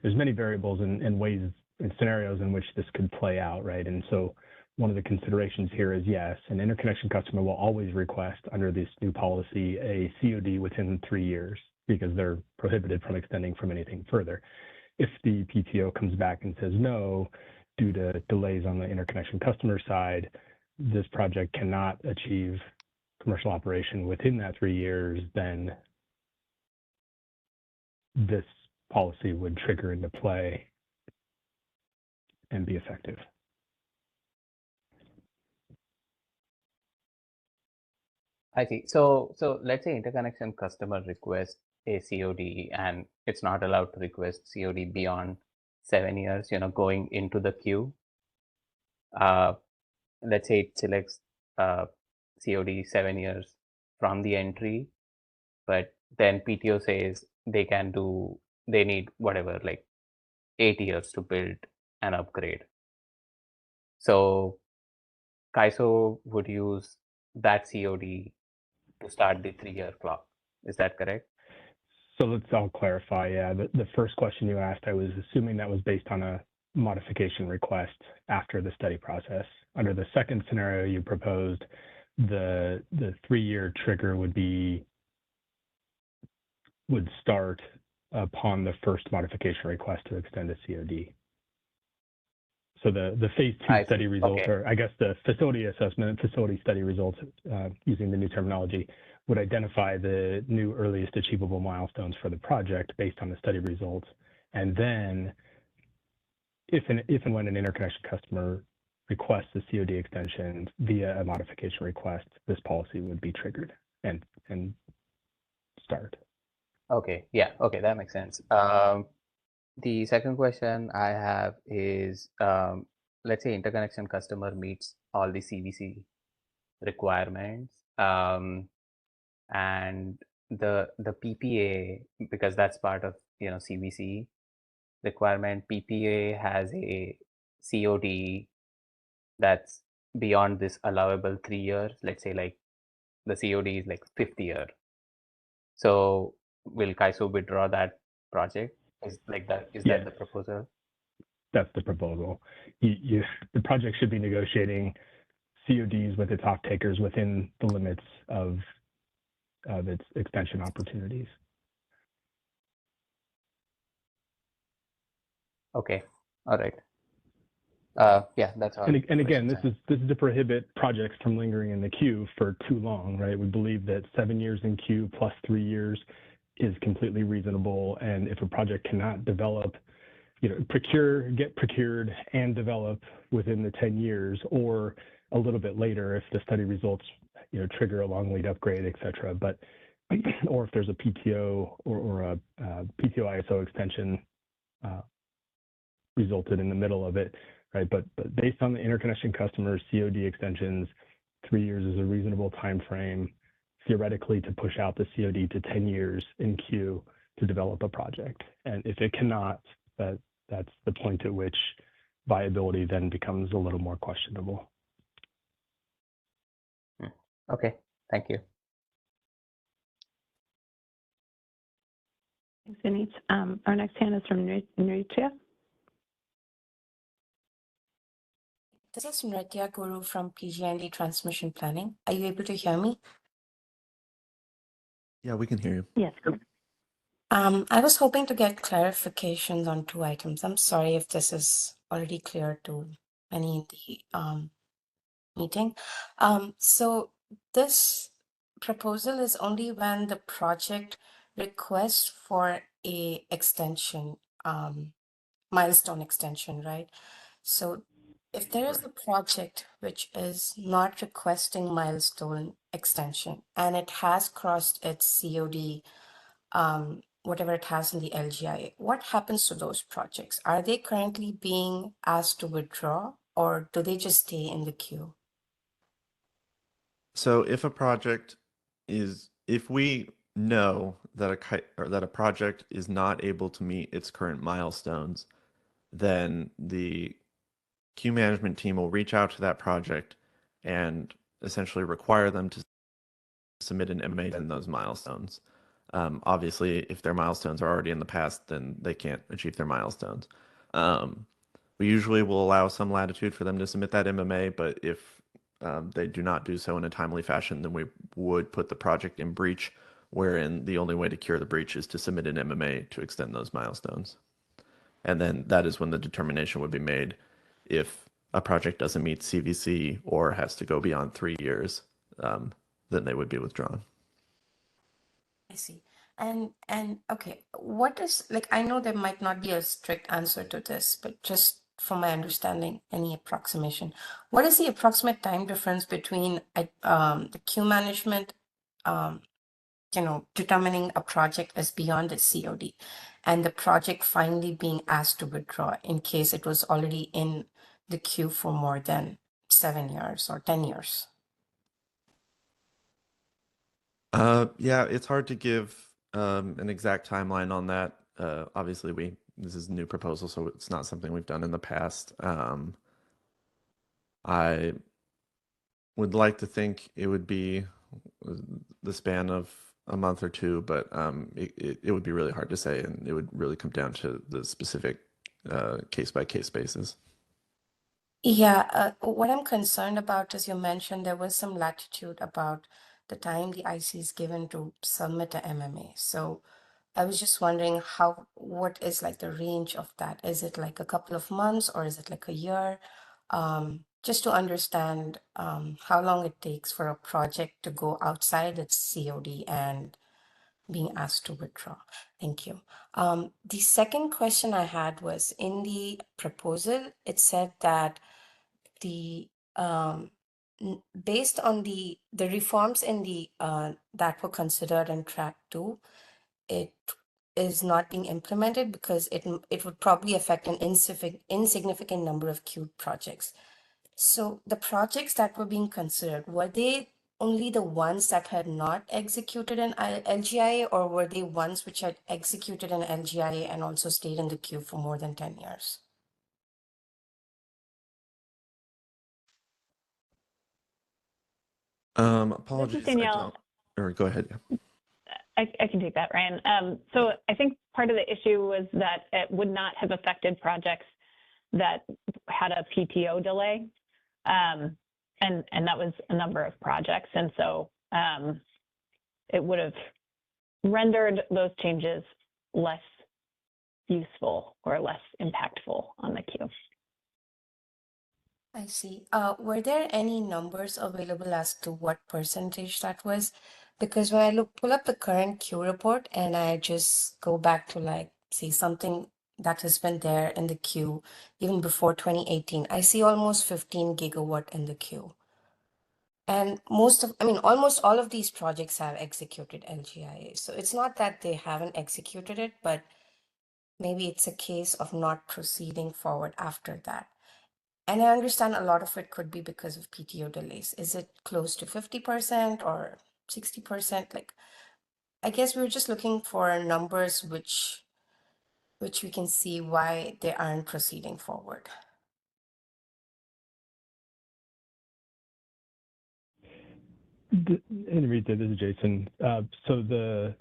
many variables and ways and scenarios in which this could play out, right? And so one of the considerations here is, yes, an interconnection customer will always request under this new policy a COD within 3 years because they're prohibited from extending from anything further. If the PTO comes back and says no, due to delays on the interconnection customer side, this project cannot achieve commercial operation within that 3 years, then this policy would trigger into play and be effective. I see. So let's say interconnection customer requests a COD and it's not allowed to request COD beyond 7 years, going into the queue. Let's say it selects COD 7 years from the entry, but then PTO says they need whatever, like 8 years to build an upgrade. So CAISO would use that COD to start the 3-year clock. Is that correct? So I'll clarify. Yeah, the first question you asked, I was assuming that was based on a modification request after the study process. Under the second scenario you proposed, the 3-year trigger would start upon the first modification request to extend a COD. So the phase 2 study results, okay. or I guess the facility assessment, facility study results, using the new terminology, would identify the new earliest achievable milestones for the project based on the study results. And then if and when an interconnection customer requests a COD extension via a modification request, this policy would be triggered and start. Okay, yeah, okay, that makes sense. The second question I have is, let's say interconnection customer meets all the CVC requirements, and the PPA, because that's part of CVC requirement, PPA has a COD that's beyond this allowable 3 years. Let's say like the COD is like 5th year. So will CAISO withdraw that project? Is that the proposal? That's the proposal. The project should be negotiating CODs with its off-takers within the limits of its extension opportunities. Okay, all right. Yeah, that's all. And again, this is to prohibit projects from lingering in the queue for too long, right? We believe that 7 years in queue plus 3 years is completely reasonable. And if a project cannot develop, get procured and develop within the 10 years, or a little bit later if the study results, trigger a long lead upgrade, et cetera. But, or if there's a PTO or a PTO ISO extension resulted in the middle of it, right? But based on the interconnection customer's COD extensions, 3 years is a reasonable time frame, theoretically, to push out the COD to 10 years in queue to develop a project. And if it cannot, that's the point at which viability then becomes a little more questionable. Okay, thank you. Thanks, Vineet. Our next hand is from Nritya. This is Nritya Guru from PG&E Transmission Planning. Are you able to hear me? Yeah, we can hear you. Yes. I was hoping to get clarifications on 2 items. I'm sorry if this is already clear to any in the meeting. So this proposal is only when the project requests for a extension, milestone extension, right? So if there is a project which is not requesting milestone extension and it has crossed its COD, whatever it has in the LGIA, what happens to those projects? Are they currently being asked to withdraw, or do they just stay in the queue? So if we know that a project is not able to meet its current milestones, then the queue management team will reach out to that project and essentially require them to submit an MA in those milestones. Obviously, if their milestones are already in the past, then they can't achieve their milestones. We usually will allow some latitude for them to submit that MMA, but if they do not do so in a timely fashion, then we would put the project in breach, wherein the only way to cure the breach is to submit an MMA to extend those milestones. And then that is when the determination would be made if a project doesn't meet CVC or has to go beyond 3 years, then they would be withdrawn. I see. And okay, what is, like, I know there might not be a strict answer to this, but just from my understanding, any approximation, what is the approximate time difference between the queue management, determining a project as beyond its COD and the project finally being asked to withdraw in case it was already in the queue for more than 7 years or 10 years? Yeah, it's hard to give an exact timeline on that. Obviously, this is a new proposal, so it's not something we've done in the past. I would like to think it would be the span of a month or two, but it would be really hard to say, and it would really come down to the specific case-by-case basis. Yeah, what I'm concerned about is you mentioned there was some latitude about the time the IC is given to submit a MMA. So I was just wondering what is like the range of that? Is it like a couple of months or is it like a year? Just to understand how long it takes for a project to go outside its COD and being asked to withdraw. Thank you. The second question I had was in the proposal, it said that the based on the reforms in the that were considered in track 2, it is not being implemented because it would probably affect an insignificant number of queued projects. So the projects that were being considered, were they only the ones that had not executed an LGIA, or were they ones which had executed an LGIA and also stayed in the queue for more than 10 years? Apologies, Danielle. or go ahead. Yeah. I can take that, Ryan. So I think part of the issue was that it would not have affected projects that had a PTO delay. And that was a number of projects. And so it would have rendered those changes less useful or less impactful on the queue. I see. Were there any numbers available as to what percentage that was? Because when I pull up the current queue report and I just go back to like, say, something that has been there in the queue even before 2018, I see almost 15 gigawatt in the queue. And almost all of these projects have executed LGIA. So it's not that they haven't executed it, but maybe it's a case of not proceeding forward after that. And I understand a lot of it could be because of PTO delays. Is it close to 50% or 60%? Like, I guess we were just looking for numbers which we can see why they aren't proceeding forward. Enrique, this is Jason. So the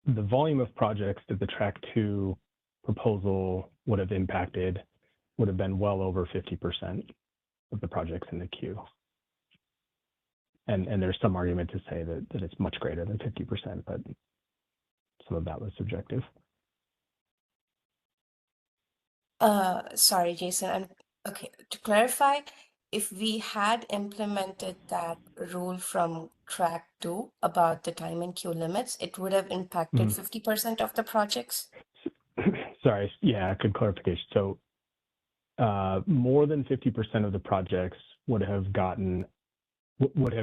volume of projects that the Track 2 proposal would have impacted would have been well over 50% of the projects in the queue. And there's some argument to say that it's much greater than 50%, but some of that was subjective. Sorry, Jason. And okay, to clarify, if we had implemented that rule from Track 2 about the time and queue limits, it would have impacted 50% of the projects? Sorry, yeah, good clarification. So more than 50% of the projects would have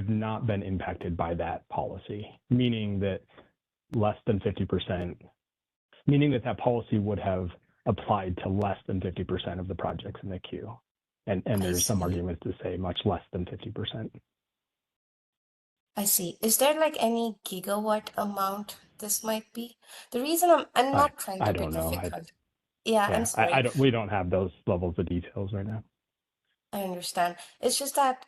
not been impacted by that policy, meaning that less than 50%, meaning that policy would have applied to less than 50% of the projects in the queue. And there's some arguments to say much less than 50%. I see. Is there like any gigawatt amount this might be? The reason I'm not trying to I be don't know. difficult. Yeah, I'm sorry. We don't have those levels of details right now. I understand. It's just that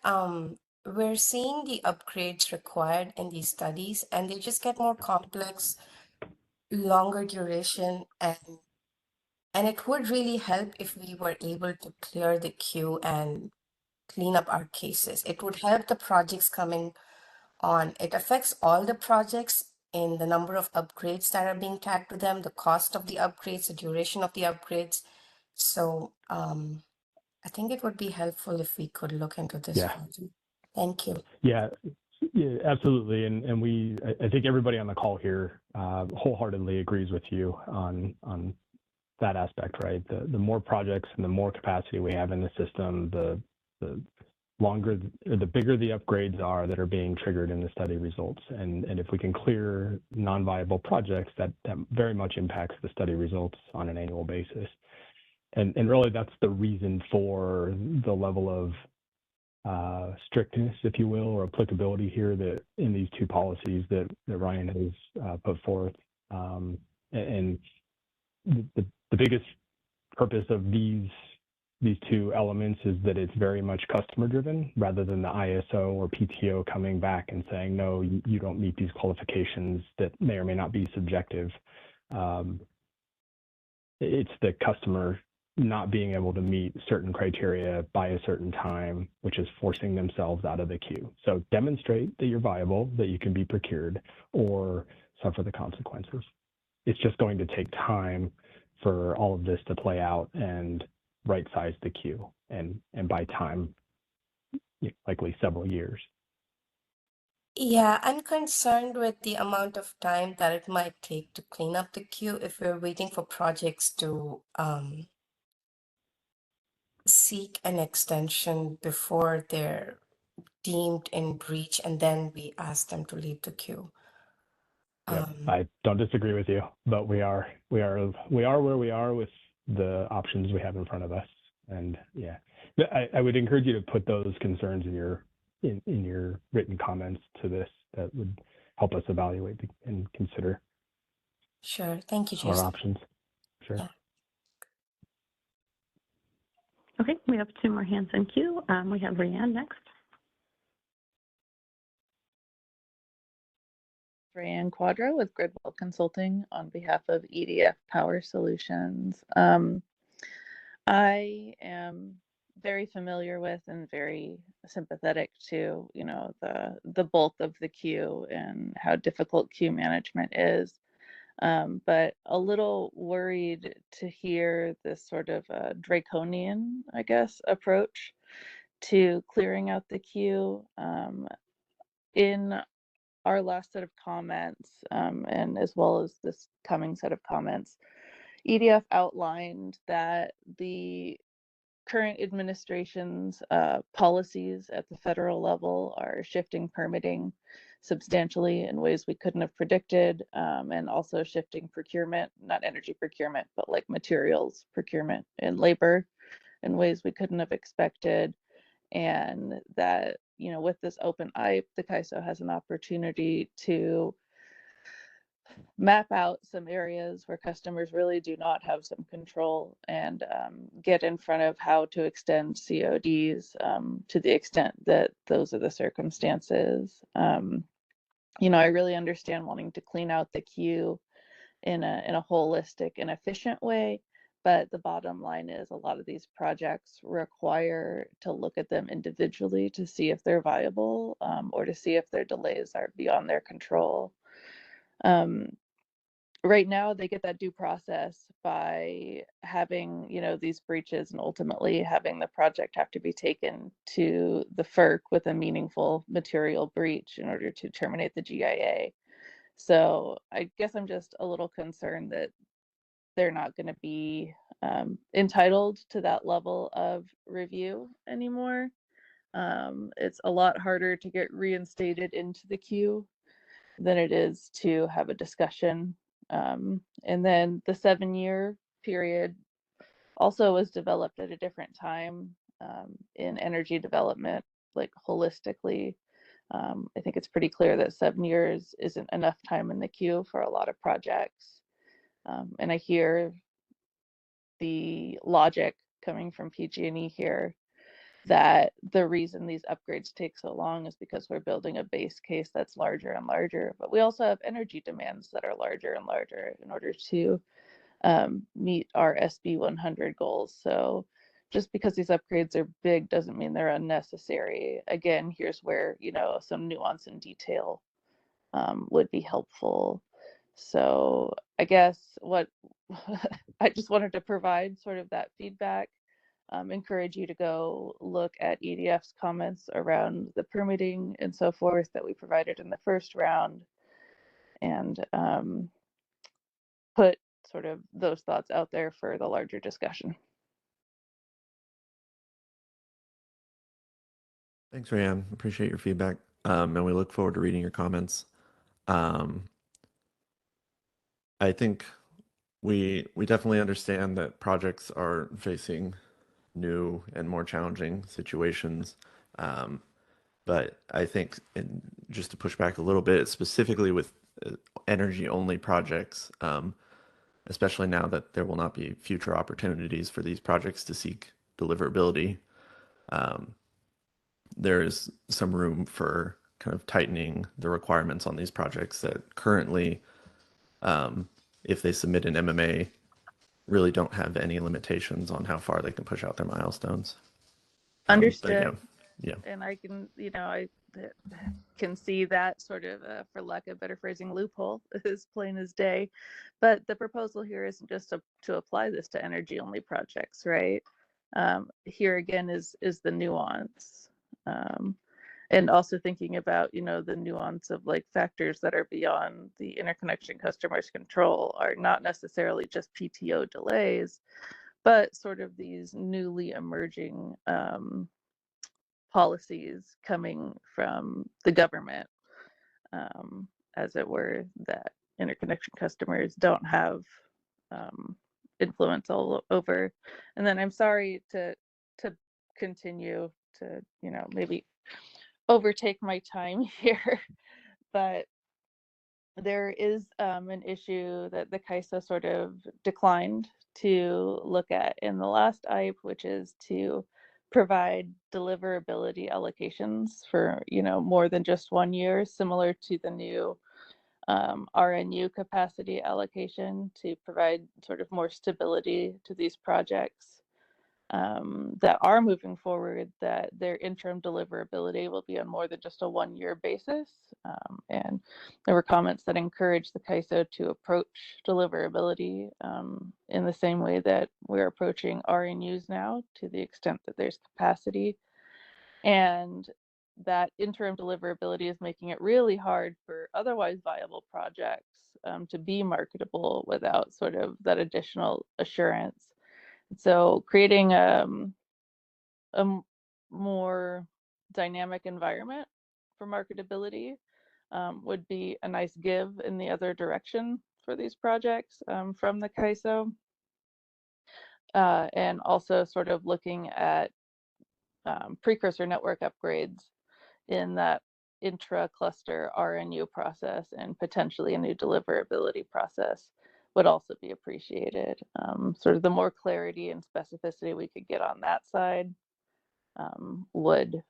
we're seeing the upgrades required in these studies, and they just get more complex, longer duration, and it would really help if we were able to clear the queue and clean up our cases. It would help the projects coming on. It affects all the projects in the number of upgrades that are being tagged to them, the cost of the upgrades, the duration of the upgrades. So I think it would be helpful if we could look into this. Yeah. Project. Thank you. Yeah, absolutely. And I think everybody on the call here wholeheartedly agrees with you on that aspect, right? The more projects and the more capacity we have in the system, the bigger the upgrades are that are being triggered in the study results. And if we can clear non-viable projects, that very much impacts the study results on an annual basis. And really that's the reason for the level of strictness, if you will, or applicability here that in these two policies that Ryan has put forth. And the biggest purpose of these two elements is that it's very much customer driven rather than the ISO or PTO coming back and saying, no, you don't meet these qualifications that may or may not be subjective. It's the customer not being able to meet certain criteria by a certain time, which is forcing themselves out of the queue. So demonstrate that you're viable, that you can be procured, or suffer the consequences. It's just going to take time for all of this to play out and right size the queue, and by time, likely several years. Yeah, I'm concerned with the amount of time that it might take to clean up the queue if we're waiting for projects to seek an extension before they're deemed in breach, and then we ask them to leave the queue. Yep, I don't disagree with you, but we are where we are with the options we have in front of us. And yeah, I would encourage you to put those concerns in your written comments to this. That would help us evaluate and consider. Sure, thank you, our Jason. options. Sure. Yeah. Okay, we have 2 more hands in queue. We have Rianne next. Rayanne Quadro with Gridwell Consulting on behalf of EDF Power Solutions. I am very familiar with and very sympathetic to, the bulk of the queue and how difficult queue management is. But a little worried to hear this sort of draconian, I guess, approach to clearing out the queue. In our last set of comments, and as well as this coming set of comments, EDF outlined that the current administration's policies at the federal level are shifting permitting substantially in ways we couldn't have predicted, and also shifting procurement, not energy procurement, but like materials procurement and labor in ways we couldn't have expected. And that, with this open IPE, the CAISO has an opportunity to map out some areas where customers really do not have some control, and get in front of how to extend CODs to the extent that those are the circumstances. I really understand wanting to clean out the queue in a holistic and efficient way. But the bottom line is a lot of these projects require to look at them individually to see if they're viable, or to see if their delays are beyond their control. Right now, they get that due process by having, these breaches and ultimately having the project have to be taken to the FERC with a meaningful material breach in order to terminate the GIA. So I guess I'm just a little concerned that they're not going to be entitled to that level of review anymore. It's a lot harder to get reinstated into the queue than it is to have a discussion. And then the 7-year period also was developed at a different time in energy development, like holistically. I think it's pretty clear that 7 years isn't enough time in the queue for a lot of projects. And I hear the logic coming from PG&E here that the reason these upgrades take so long is because we're building a base case that's larger and larger, but we also have energy demands that are larger and larger in order to meet our SB 100 goals. So just because these upgrades are big doesn't mean they're unnecessary. Again, here's where, some nuance and detail would be helpful. So I guess what I just wanted to provide sort of that feedback, encourage you to go look at EDF's comments around the permitting and so forth that we provided in the first round, and put sort of those thoughts out there for the larger discussion. Thanks, Rayanne. Appreciate your feedback. And we look forward to reading your comments. I think we definitely understand that projects are facing new and more challenging situations. But I think, and just to push back a little bit, specifically with energy-only projects, especially now that there will not be future opportunities for these projects to seek deliverability. There is some room for kind of tightening the requirements on these projects that currently, if they submit an MMA, really don't have any limitations on how far they can push out their milestones. Understood. Yeah. And I can, I can see that sort of, for lack of better phrasing, loophole as plain as day. But the proposal here isn't just to apply this to energy only projects, right? Here again is the nuance. And also thinking about, the nuance of like factors that are beyond the interconnection customer's control are not necessarily just PTO delays, but sort of these newly emerging policies coming from the government, as it were, that interconnection customers don't have influence all over. And then I'm sorry to continue to, maybe overtake my time here, but there is an issue that the CAISO sort of declined to look at in the last IPE, which is to provide deliverability allocations for, more than just 1 year, similar to the new RNU capacity allocation, to provide sort of more stability to these projects that are moving forward, that their interim deliverability will be on more than just a 1 year basis. And there were comments that encouraged the CAISO to approach deliverability in the same way that we're approaching RNUs now, to the extent that there's capacity. And that interim deliverability is making it really hard for otherwise viable projects to be marketable without sort of that additional assurance. So creating a more dynamic environment for marketability would be a nice give in the other direction for these projects from the CAISO. And also sort of looking at precursor network upgrades in that intra-cluster RNU process, and potentially a new deliverability process would also be appreciated. Sort of the more clarity and specificity we could get on that side would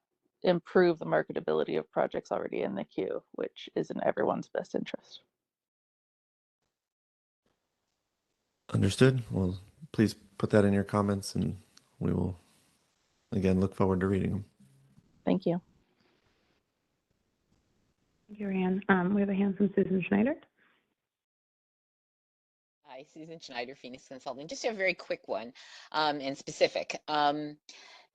improve the marketability of projects already in the queue, which is in everyone's best interest. Understood. Well, please put that in your comments, and we will, again, look forward to reading them. Thank you. Thank you, Ryan. We have a hand from Susan Schneider. Hi, Susan Schneider, Phoenix Consulting. Just a very quick one and specific.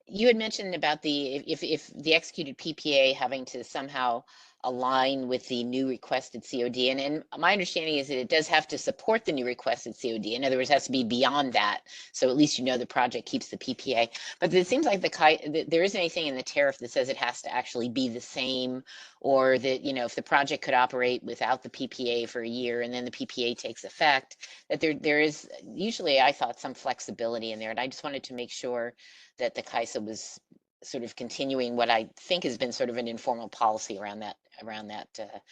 You had mentioned about if the executed PPA having to somehow align with the new requested COD, and my understanding is that it does have to support the new requested COD. In other words, it has to be beyond that, so at least the project keeps the PPA. But it seems like there isn't anything in the tariff that says it has to actually be the same, or that if the project could operate without the PPA for a year and then the PPA takes effect, that there is usually, I thought, some flexibility in there. And I just wanted to make sure that the CAISO was sort of continuing what I think has been sort of an informal policy around that.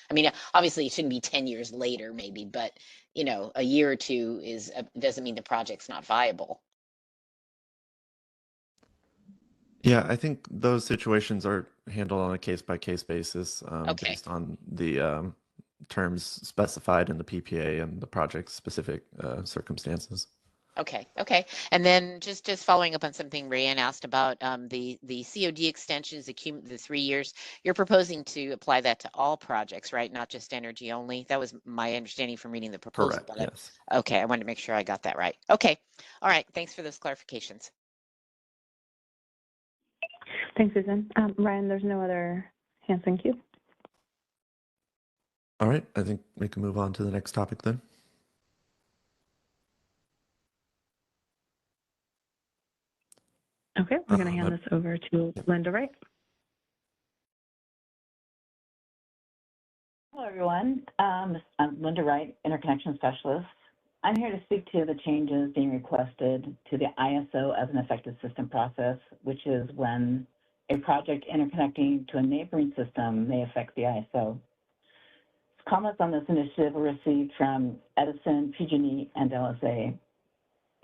I mean, obviously it shouldn't be 10 years later maybe, but a year or two doesn't mean the project's not viable. Yeah, I think those situations are handled on a case-by-case basis Okay. based on the terms specified in the PPA and the project's specific circumstances. Okay. And then just following up on something Rayanne asked about the COD extensions, the 3 years, you're proposing to apply that to all projects, right? Not just energy only. That was my understanding from reading the proposal. Correct, yes. Okay, I wanted to make sure I got that right. Okay, all right, thanks for those clarifications. Thanks, Susan. Ryan, there's no other hands in queue. All right, I think we can move on to the next topic then. Okay, we're going to hand this over to Linda Wright. Hello, everyone. I'm Linda Wright, Interconnection Specialist. I'm here to speak to the changes being requested to the ISO as an effective system process, which is when a project interconnecting to a neighboring system may affect the ISO. Comments on this initiative were received from Edison, PG&E, and LSA.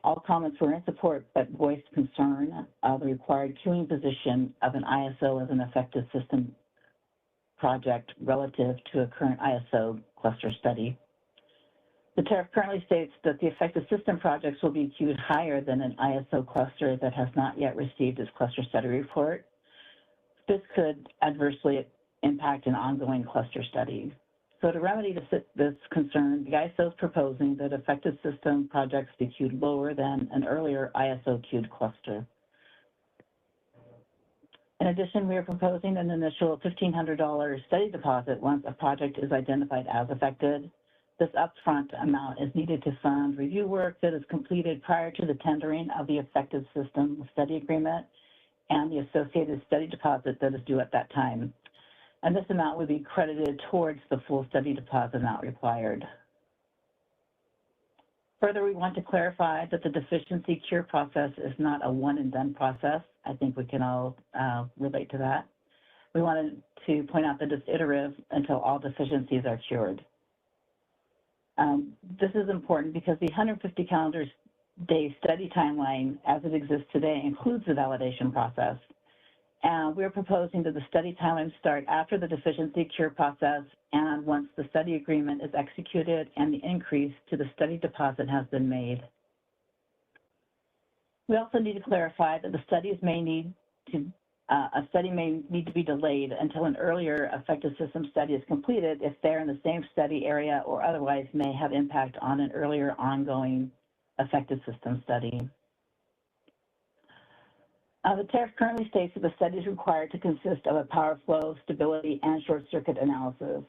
All comments were in support but voiced concern of the required queuing position of an ISO as an effective system project relative to a current ISO cluster study. The tariff currently states that the effective system projects will be queued higher than an ISO cluster that has not yet received its cluster study report. This could adversely impact an ongoing cluster study. So to remedy this concern, the ISO is proposing that effective system projects be queued lower than an earlier ISO queued cluster. In addition, we are proposing an initial $1,500 study deposit once a project is identified as affected. This upfront amount is needed to fund review work that is completed prior to the tendering of the effective system study agreement and the associated study deposit that is due at that time. And this amount would be credited towards the full study deposit amount required. Further, we want to clarify that the deficiency cure process is not a one and done process. I think we can all relate to that. We wanted to point out that it's iterative until all deficiencies are cured. This is important because the 150 calendar day study timeline as it exists today includes the validation process. And we're proposing that the study timeline start after the deficiency cure process and once the study agreement is executed and the increase to the study deposit has been made. We also need to clarify that the studies may need to, a study may need to be delayed until an earlier effective system study is completed if they're in the same study area or otherwise may have impact on an earlier ongoing effective system study. The tariff currently states that the study is required to consist of a power flow, stability, and short circuit analysis.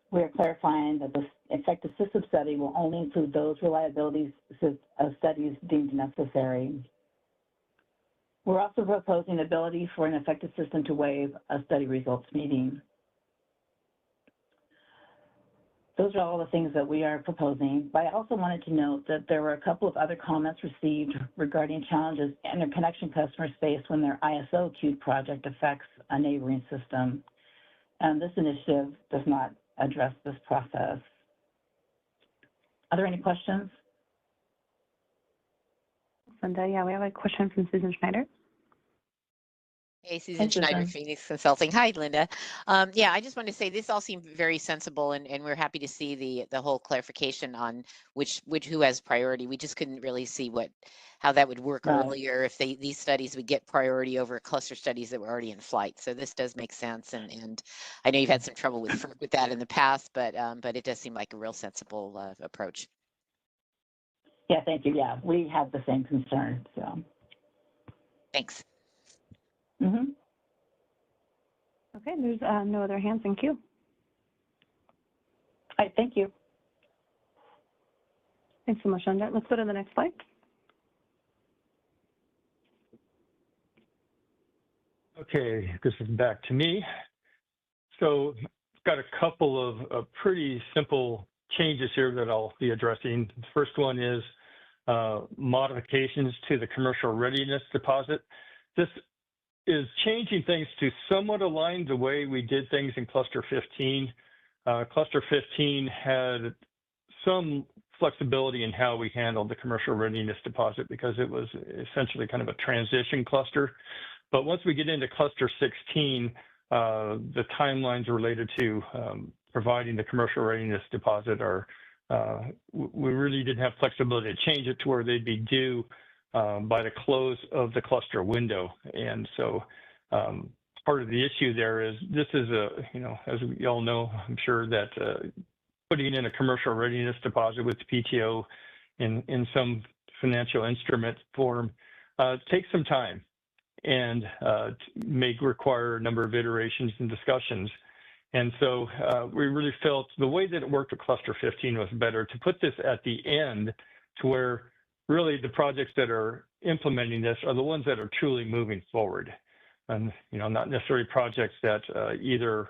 We are clarifying that the effective system study will only include those reliability studies deemed necessary. We're also proposing the ability for an effective system to waive a study results meeting. Those are all the things that we are proposing, but I also wanted to note that there were a couple of other comments received regarding challenges interconnection customers face when their ISO queued project affects a neighboring system. And this initiative does not address this process. Are there any questions? Linda, yeah, we have a question from Susan Schneider. Hey, Susan Schneider, Phoenix Consulting. Hi, Linda. Yeah, I just want to say this all seemed very sensible, and we're happy to see the whole clarification on who has priority. We just couldn't really see how that would work earlier if these studies would get priority over cluster studies that were already in flight. So this does make sense, and I know you've had some trouble with that in the past, but it does seem like a real sensible approach. Yeah, thank you. Yeah, we have the same concern. So, thanks. Mm-hmm. Okay, there's no other hands in queue. All right, thank you. Thanks so much, Linda. Let's go to the next slide. Okay, this is back to me. So I've got a couple of pretty simple changes here that I'll be addressing. The first one is modifications to the commercial readiness deposit. This is changing things to somewhat align the way we did things in Cluster 15. Cluster 15 had some flexibility in how we handled the commercial readiness deposit because it was essentially kind of a transition cluster. But once we get into Cluster 16, the timelines related to providing the commercial readiness deposit are, we really didn't have flexibility to change it to where they'd be due by the close of the cluster window. And so part of the issue there is this is as we all know, I'm sure that putting in a commercial readiness deposit with the PTO in some financial instrument form takes some time and may require a number of iterations and discussions. And so we really felt the way that it worked with Cluster 15 was better to put this at the end to where really the projects that are implementing this are the ones that are truly moving forward. And, not necessarily projects that either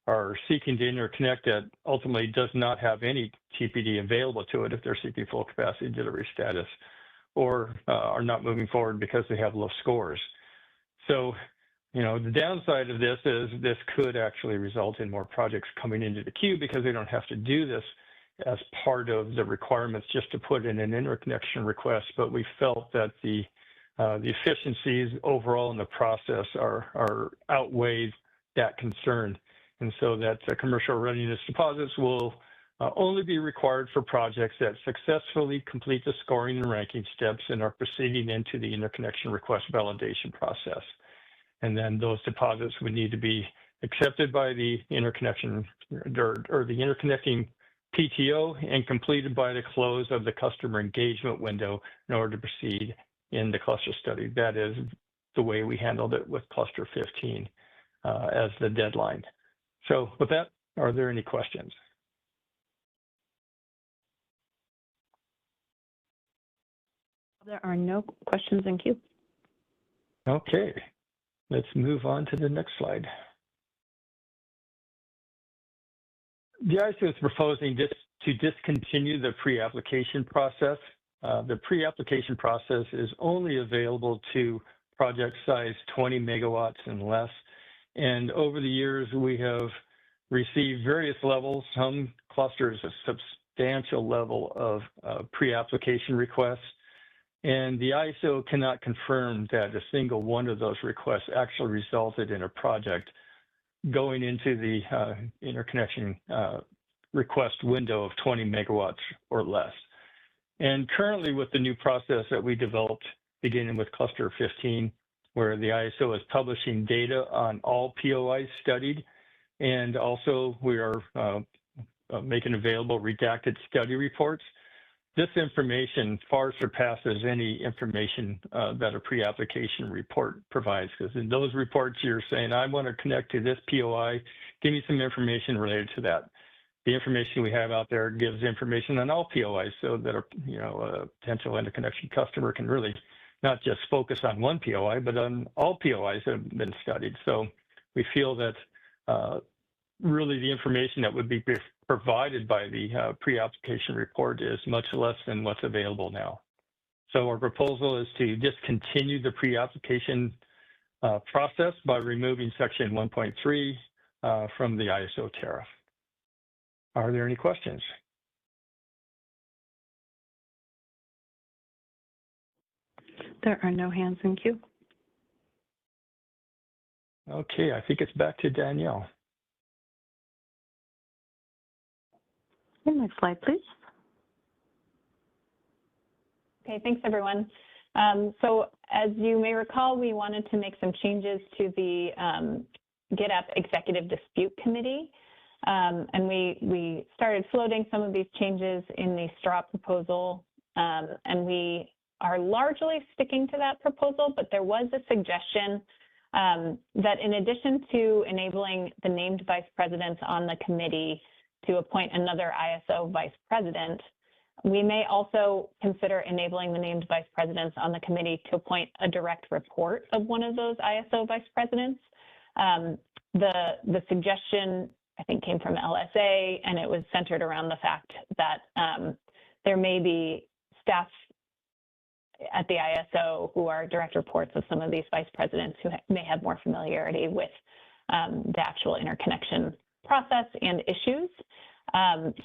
are seeking to interconnect that ultimately does not have any TPD available to it if they're seeking full capacity delivery status, or are not moving forward because they have low scores. So The downside of this is this could actually result in more projects coming into the queue because they don't have to do this as part of the requirements just to put in an interconnection request. But we felt that the efficiencies overall in the process are outweigh that concern. And so that commercial readiness deposits will only be required for projects that successfully complete the scoring and ranking steps and are proceeding into the interconnection request validation process. And then those deposits would need to be accepted by the interconnection or the interconnecting PTO and completed by the close of the customer engagement window in order to proceed in the cluster study. That is the way we handled it with cluster 15 as the deadline. So with that, are there any questions? There are no questions in queue. Okay, let's move on to the next slide. The ISO is proposing to discontinue the pre-application process. The pre-application process is only available to project size 20 megawatts and less. And over the years, we have received various levels, some clusters, a substantial level of pre-application requests. And the ISO cannot confirm that a single one of those requests actually resulted in a project going into the interconnection request window of 20 megawatts or less. And currently with the new process that we developed, beginning with cluster 15, where the ISO is publishing data on all POIs studied, and also we are making available redacted study reports. This information far surpasses any information that a pre-application report provides, because in those reports you're saying, I want to connect to this POI, give me some information related to that. The information we have out there gives information on all POIs so that a potential interconnection customer can really not just focus on one POI, but on all POIs that have been studied. So we feel that really the information that would be provided by the pre-application report is much less than what's available now. So our proposal is to discontinue the pre-application process by removing section 1.3 from the ISO tariff. Are there any questions? There are no hands in queue. Okay, I think it's back to Danielle. Next slide, please. Okay, thanks everyone. So as you may recall, we wanted to make some changes to the GitUp Executive Dispute Committee. And we started floating some of these changes in the straw proposal, and we are largely sticking to that proposal, but there was a suggestion that in addition to enabling the named vice presidents on the committee to appoint another ISO vice president, we may also consider enabling the named vice presidents on the committee to appoint a direct report of one of those ISO vice presidents. The suggestion, I think, came from LSA, and it was centered around the fact that there may be staff at the ISO who are direct reports of some of these vice presidents who may have more familiarity with the actual interconnection process and issues.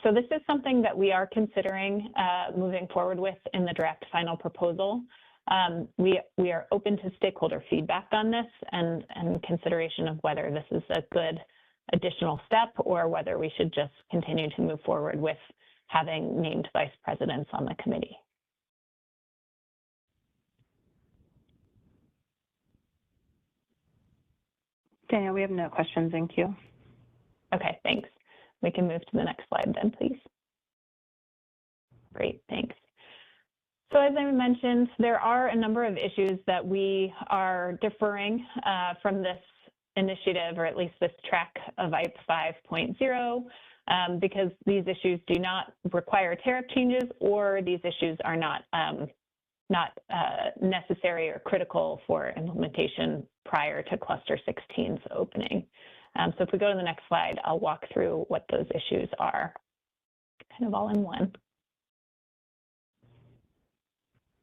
So this is something that we are considering moving forward with in the draft final proposal. We are open to stakeholder feedback on this and consideration of whether this is a good additional step or whether we should just continue to move forward with having named vice presidents on the committee. Danielle, we have no questions in queue. Okay, thanks. We can move to the next slide then, please. Great, thanks. So as I mentioned, there are a number of issues that we are deferring from this initiative, or at least this track of IPE 5.0, because these issues do not require tariff changes, or these issues are not necessary or critical for implementation prior to cluster 16's opening. So if we go to the next slide, I'll walk through what those issues are, kind of all in one.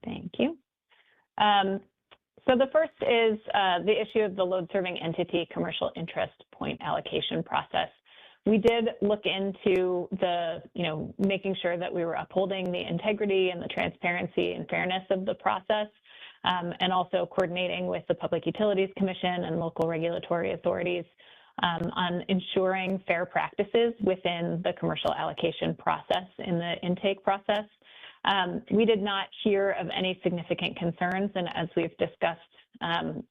Thank you. So the first is the issue of the load serving entity commercial interest point allocation process. We did look into the, making sure that we were upholding the integrity and the transparency and fairness of the process, and also coordinating with the Public Utilities Commission and local regulatory authorities on ensuring fair practices within the commercial allocation process in the intake process. We did not hear of any significant concerns, and as we've discussed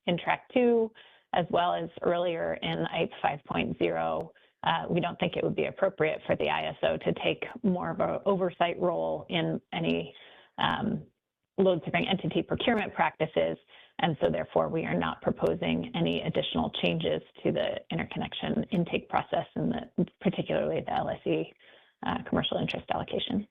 in Track 2, as well as earlier in IPE 5.0, we don't think it would be appropriate for the ISO to take more of an oversight role in any load serving entity procurement practices, and so therefore we are not proposing any additional changes to the interconnection intake process, and particularly the LSE commercial interest allocation.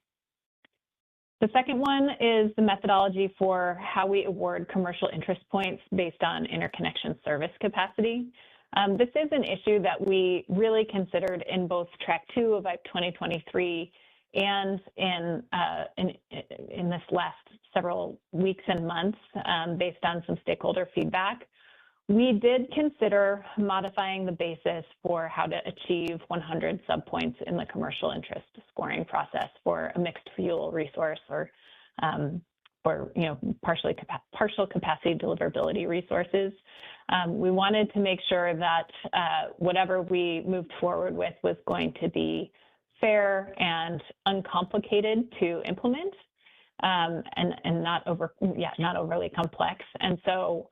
The second one is the methodology for how we award commercial interest points based on interconnection service capacity. This is an issue that we really considered in both Track 2 of IPE 2023 and in this last several weeks and months based on some stakeholder feedback. We did consider modifying the basis for how to achieve 100 subpoints in the commercial interest scoring process for a mixed fuel resource or partial capacity deliverability resources. We wanted to make sure that whatever we moved forward with was going to be fair and uncomplicated to implement, and not overly complex. And so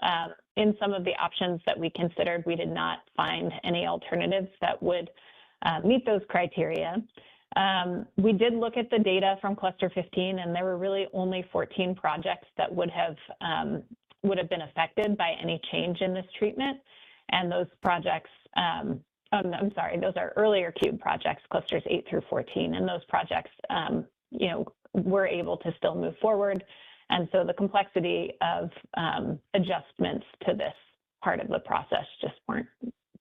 in some of the options that we considered, we did not find any alternatives that would meet those criteria. We did look at the data from Cluster 15, and there were really only 14 projects that would have been affected by any change in this treatment. And those projects, those are earlier cube projects, clusters 8 through 14, and those projects, were able to still move forward. And so the complexity of adjustments to this part of the process just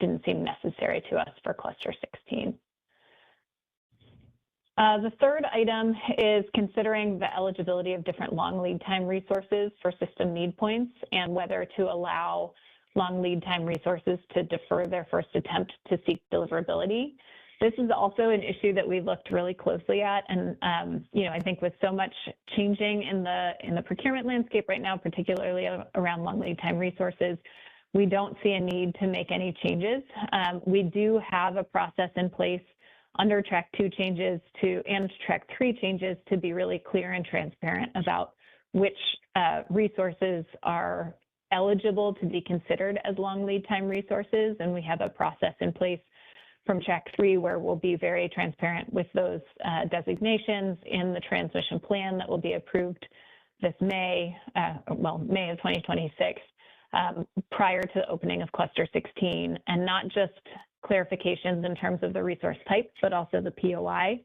didn't seem necessary to us for cluster 16. The third item is considering the eligibility of different long lead time resources for system need points and whether to allow long lead time resources to defer their first attempt to seek deliverability. This is also an issue that we looked really closely at, and I think with so much changing in the procurement landscape right now, particularly around long lead time resources, we don't see a need to make any changes. We do have a process in place under Track 2 changes and Track 3 changes to be really clear and transparent about which resources are eligible to be considered as long lead time resources, and we have a process in place from Track 3 where we'll be very transparent with those designations in the transmission plan that will be approved this May of 2026, prior to the opening of Cluster 16, and not just clarifications in terms of the resource type, but also the POI,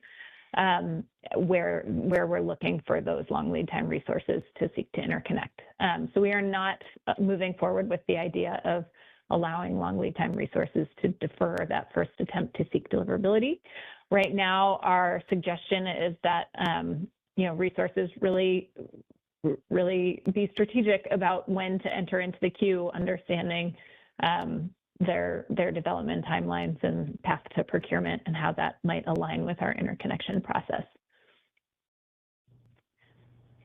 where we're looking for those long lead time resources to seek to interconnect. So we are not moving forward with the idea of allowing long lead time resources to defer that first attempt to seek deliverability. Right now, our suggestion is that resources really be strategic about when to enter into the queue, understanding their development timelines and path to procurement and how that might align with our interconnection process.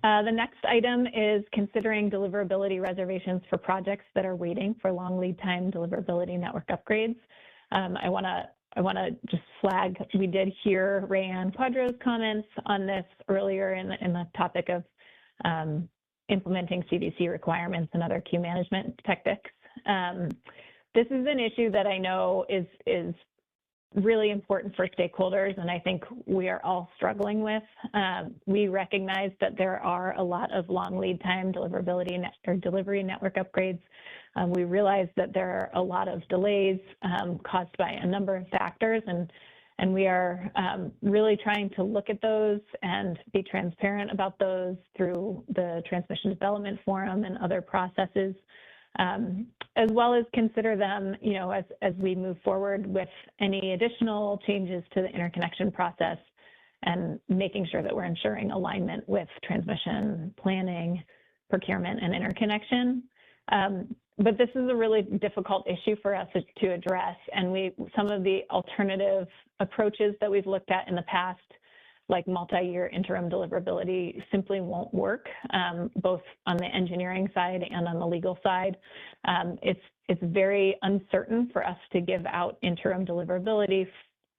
The next item is considering deliverability reservations for projects that are waiting for long lead time deliverability network upgrades. I want to just flag, we did hear Rayanne Quadro's comments on this earlier in the topic of implementing CDC requirements and other queue management tactics. This is an issue that I know is really important for stakeholders, and I think we are all struggling with. We recognize that there are a lot of long lead time deliverability or delivery network upgrades. We realize that there are a lot of delays caused by a number of factors, and we are really trying to look at those and be transparent about those through the Transmission Development Forum and other processes, as well as consider them, as we move forward with any additional changes to the interconnection process and making sure that we're ensuring alignment with transmission planning, procurement, and interconnection. But this is a really difficult issue for us to address, and some of the alternative approaches that we've looked at in the past, like multi-year interim deliverability, simply won't work, both on the engineering side and on the legal side. It's very uncertain for us to give out interim deliverability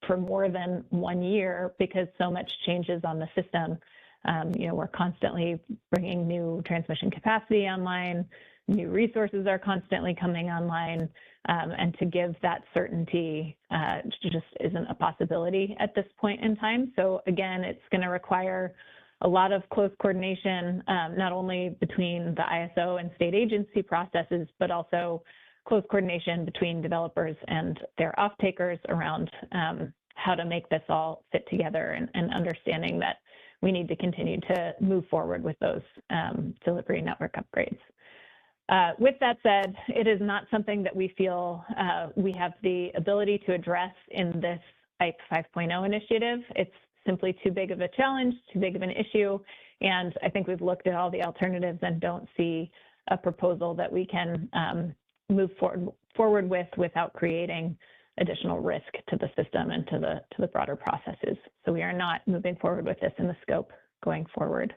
for more than 1 year because so much changes on the system. We're constantly bringing new transmission capacity online, new resources are constantly coming online, and to give that certainty just isn't a possibility at this point in time. So again, it's going to require a lot of close coordination, not only between the ISO and state agency processes, but also close coordination between developers and their off-takers around how to make this all fit together, and understanding that we need to continue to move forward with those delivery network upgrades. With that said, it is not something that we feel we have the ability to address in this IPE 5.0 initiative. It's simply too big of a challenge, too big of an issue, and I think we've looked at all the alternatives and don't see a proposal that we can move forward with without creating additional risk to the system and to the broader processes. So we are not moving forward with this in the scope going forward.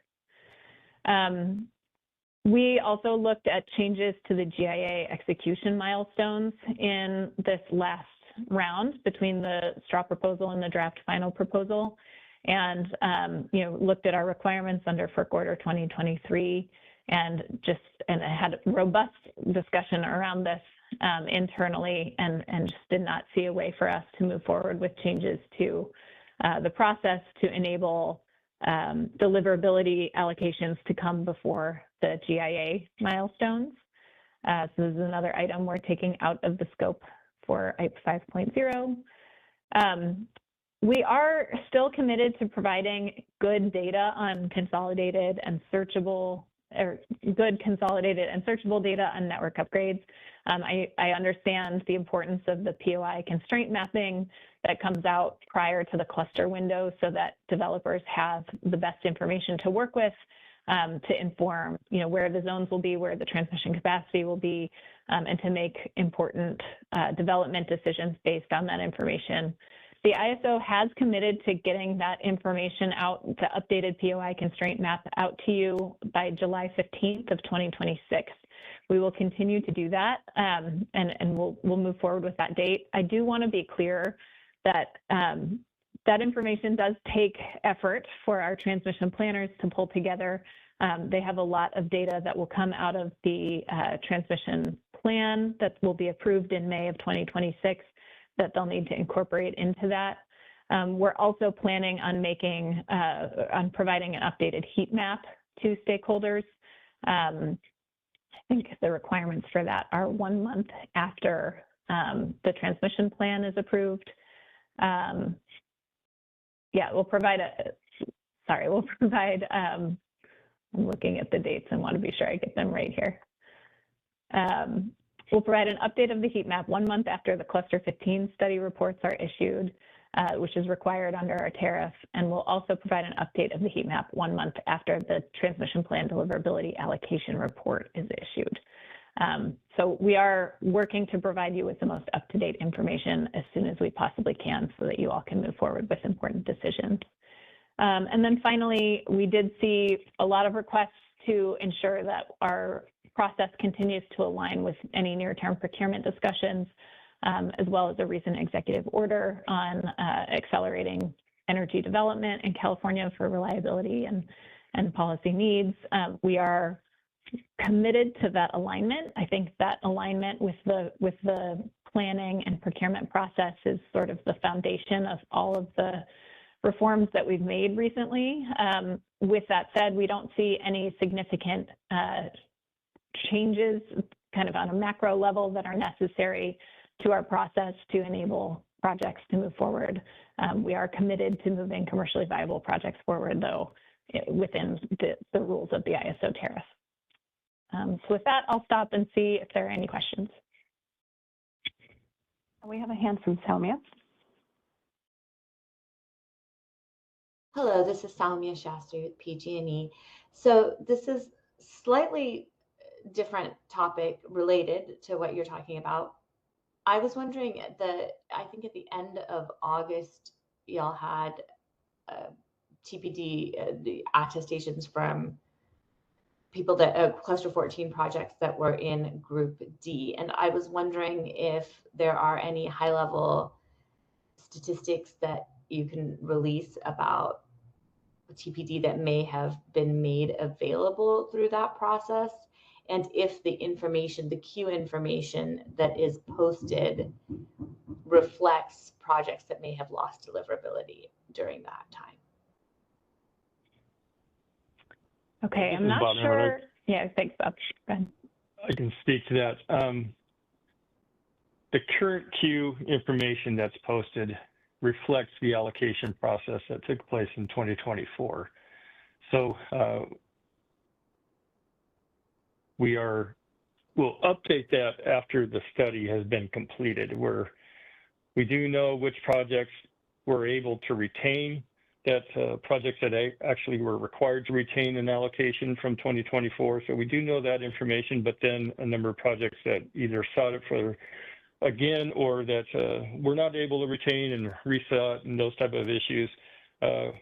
We also looked at changes to the GIA execution milestones in this last round between the straw proposal and the draft final proposal, and looked at our requirements under FERC Order 2023, and had a robust discussion around this internally, and just did not see a way for us to move forward with changes to the process to enable deliverability allocations to come before the GIA milestones. So this is another item we're taking out of the scope for IPE 5.0. We are still committed to providing good data on consolidated and searchable, or good consolidated and searchable data on network upgrades. I understand the importance of the POI constraint mapping that comes out prior to the cluster window so that developers have the best information to work with to inform where the zones will be, where the transmission capacity will be, and to make important development decisions based on that information. The ISO has committed to getting that information out, the updated POI constraint map out to you by July 15th of 2026. We will continue to do that, and we'll move forward with that date. I do want to be clear that that information does take effort for our transmission planners to pull together. They have a lot of data that will come out of the transmission plan that will be approved in May of 2026 that they'll need to incorporate into that. We're also planning on providing an updated heat map to stakeholders. I think the requirements for that are 1 month after the transmission plan is approved. We'll provide I'm looking at the dates and want to be sure I get them right here. We'll provide an update of the heat map 1 month after the Cluster 15 study reports are issued, which is required under our tariff. And we'll also provide an update of the heat map 1 month after the transmission plan deliverability allocation report is issued. So we are working to provide you with the most up-to-date information as soon as we possibly can so that you all can move forward with important decisions. And then finally, we did see a lot of requests to ensure that our process continues to align with any near-term procurement discussions, as well as a recent executive order on accelerating energy development in California for reliability and policy needs. We are committed to that alignment. I think that alignment with the planning and procurement process is sort of the foundation of all of the reforms that we've made recently. With that said, we don't see any significant changes kind of on a macro level that are necessary to our process to enable projects to move forward. We are committed to moving commercially viable projects forward, though, within the rules of the ISO tariff. So with that, I'll stop and see if there are any questions. We have a hand from Salmia. Hello, this is Salmia Shastri with PG&E. So this is slightly different topic related to what you're talking about. I was wondering I think at the end of August, y'all had TPD, the attestations from people that cluster 14 projects that were in group D. And I was wondering if there are any high level statistics that you can release about TPD that may have been made available through that process, and if the information, the queue information that is posted reflects projects that may have lost deliverability during that time. Okay, I'm not sure. Yeah, thanks, Bob. Go ahead. I can speak to that. The current queue information that's posted reflects the allocation process that took place in 2024. So we'll update that after the study has been completed, where we do know which projects were able to retain that projects that actually were required to retain an allocation from 2024. So we do know that information, but then a number of projects that either sought it for again, or that we're not able to retain and resought and those type of issues.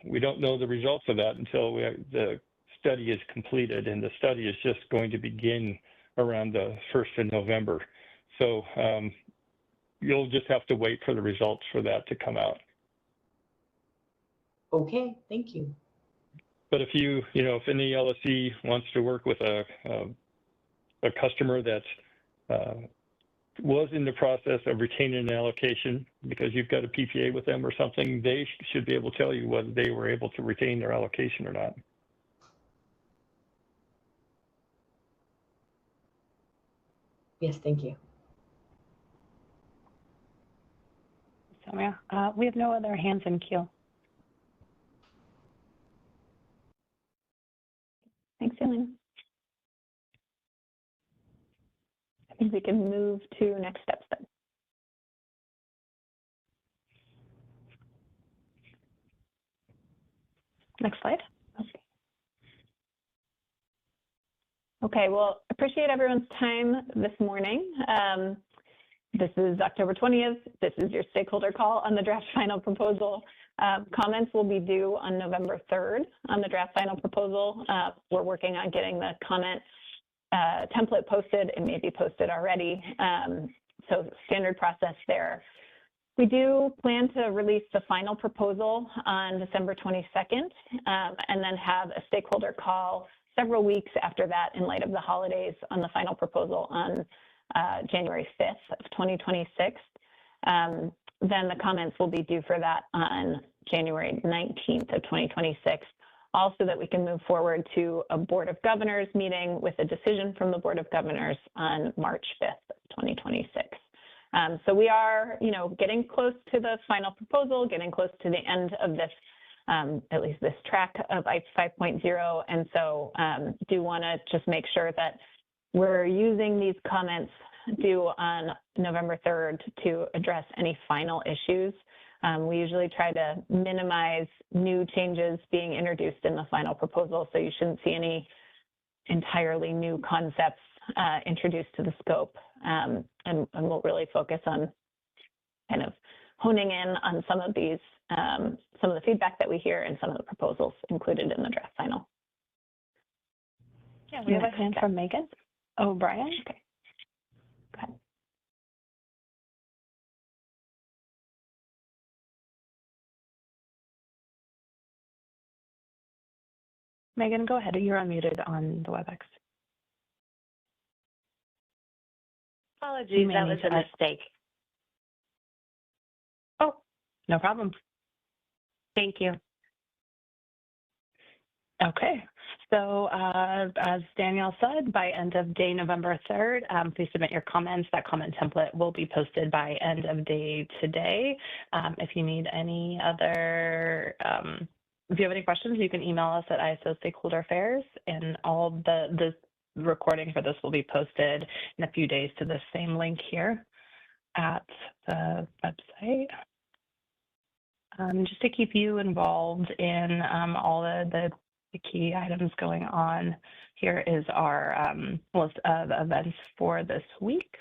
We don't know the results of that until the study is completed, and the study is just going to begin around the 1st of November. So you'll just have to wait for the results for that to come out. Okay, thank you. But if if any LSE wants to work with a customer that was in the process of retaining an allocation because you've got a PPA with them or something, they should be able to tell you whether they were able to retain their allocation or not. Yes, thank you. So we have no other hands in queue. Thanks, Elaine. I think we can move to next steps then. Next slide. Okay, well, appreciate everyone's time this morning. This is October 20th. This is your stakeholder call on the draft final proposal. Comments will be due on November 3rd on the draft final proposal. We're working on getting the comment template posted. It may be posted already. So standard process there. We do plan to release the final proposal on December 22nd and then have a stakeholder call several weeks after that in light of the holidays on the final proposal on January 5th of 2026. Then the comments will be due for that on January 19th of 2026. Also that we can move forward to a Board of Governors meeting with a decision from the Board of Governors on March 5th of 2026. So we are, getting close to the final proposal, getting close to the end of this, at least this track of ICE 5.0. And so do want to just make sure that we're using these comments due on November 3rd to address any final issues. We usually try to minimize new changes being introduced in the final proposal, so you shouldn't see any entirely new concepts introduced to the scope. And we'll really focus on kind of honing in on some of these, some of the feedback that we hear and some of the proposals included in the draft final. Yeah, we have a hand from Megan. Oh, Brian? Okay. Go ahead. Megan, go ahead. You're unmuted on the WebEx. Apologies, that was a mistake. Oh, no problem. Thank you. Okay, so as Danielle said, by end of day November 3rd, please submit your comments. That comment template will be posted by end of day today. If you need any other, if you have any questions, you can email us at ISO Stakeholder Affairs, and all the recording for this will be posted in a few days to the same link here at the website. Just to keep you involved in all the key items going on here is our list of events for this week.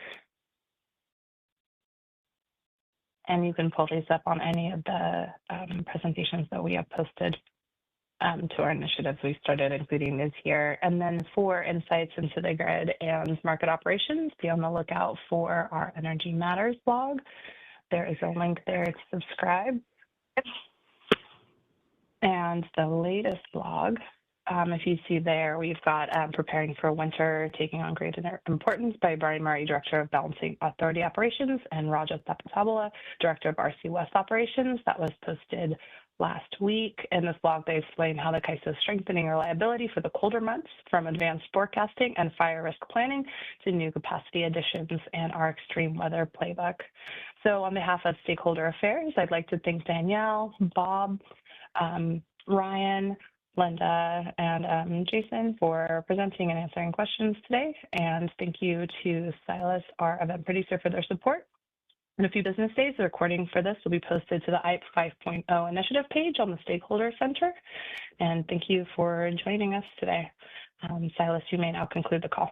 And you can pull these up on any of the presentations that we have posted to our initiatives. We started including these here. And then for insights into the grid and market operations, be on the lookout for our Energy Matters blog. There is a link there to subscribe. And the latest blog, if you see there, we've got Preparing for Winter, Taking on Great Importance by Brian Murray, Director of Balancing Authority Operations, and Raja Tapatabula, Director of RC West Operations. That was posted last week. In this blog, they explain how the CAISO is strengthening reliability for the colder months, from advanced forecasting and fire risk planning to new capacity additions and our extreme weather playbook. So on behalf of Stakeholder Affairs, I'd like to thank Danielle, Bob, Ryan, Linda, and Jason for presenting and answering questions today. And thank you to Silas, our event producer, for their support. In a few business days, the recording for this will be posted to the IPE 5.0 initiative page on the Stakeholder Center. And thank you for joining us today. Silas, you may now conclude the call.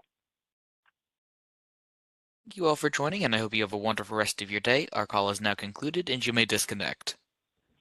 Thank you all for joining, and I hope you have a wonderful rest of your day. Our call is now concluded, and you may disconnect.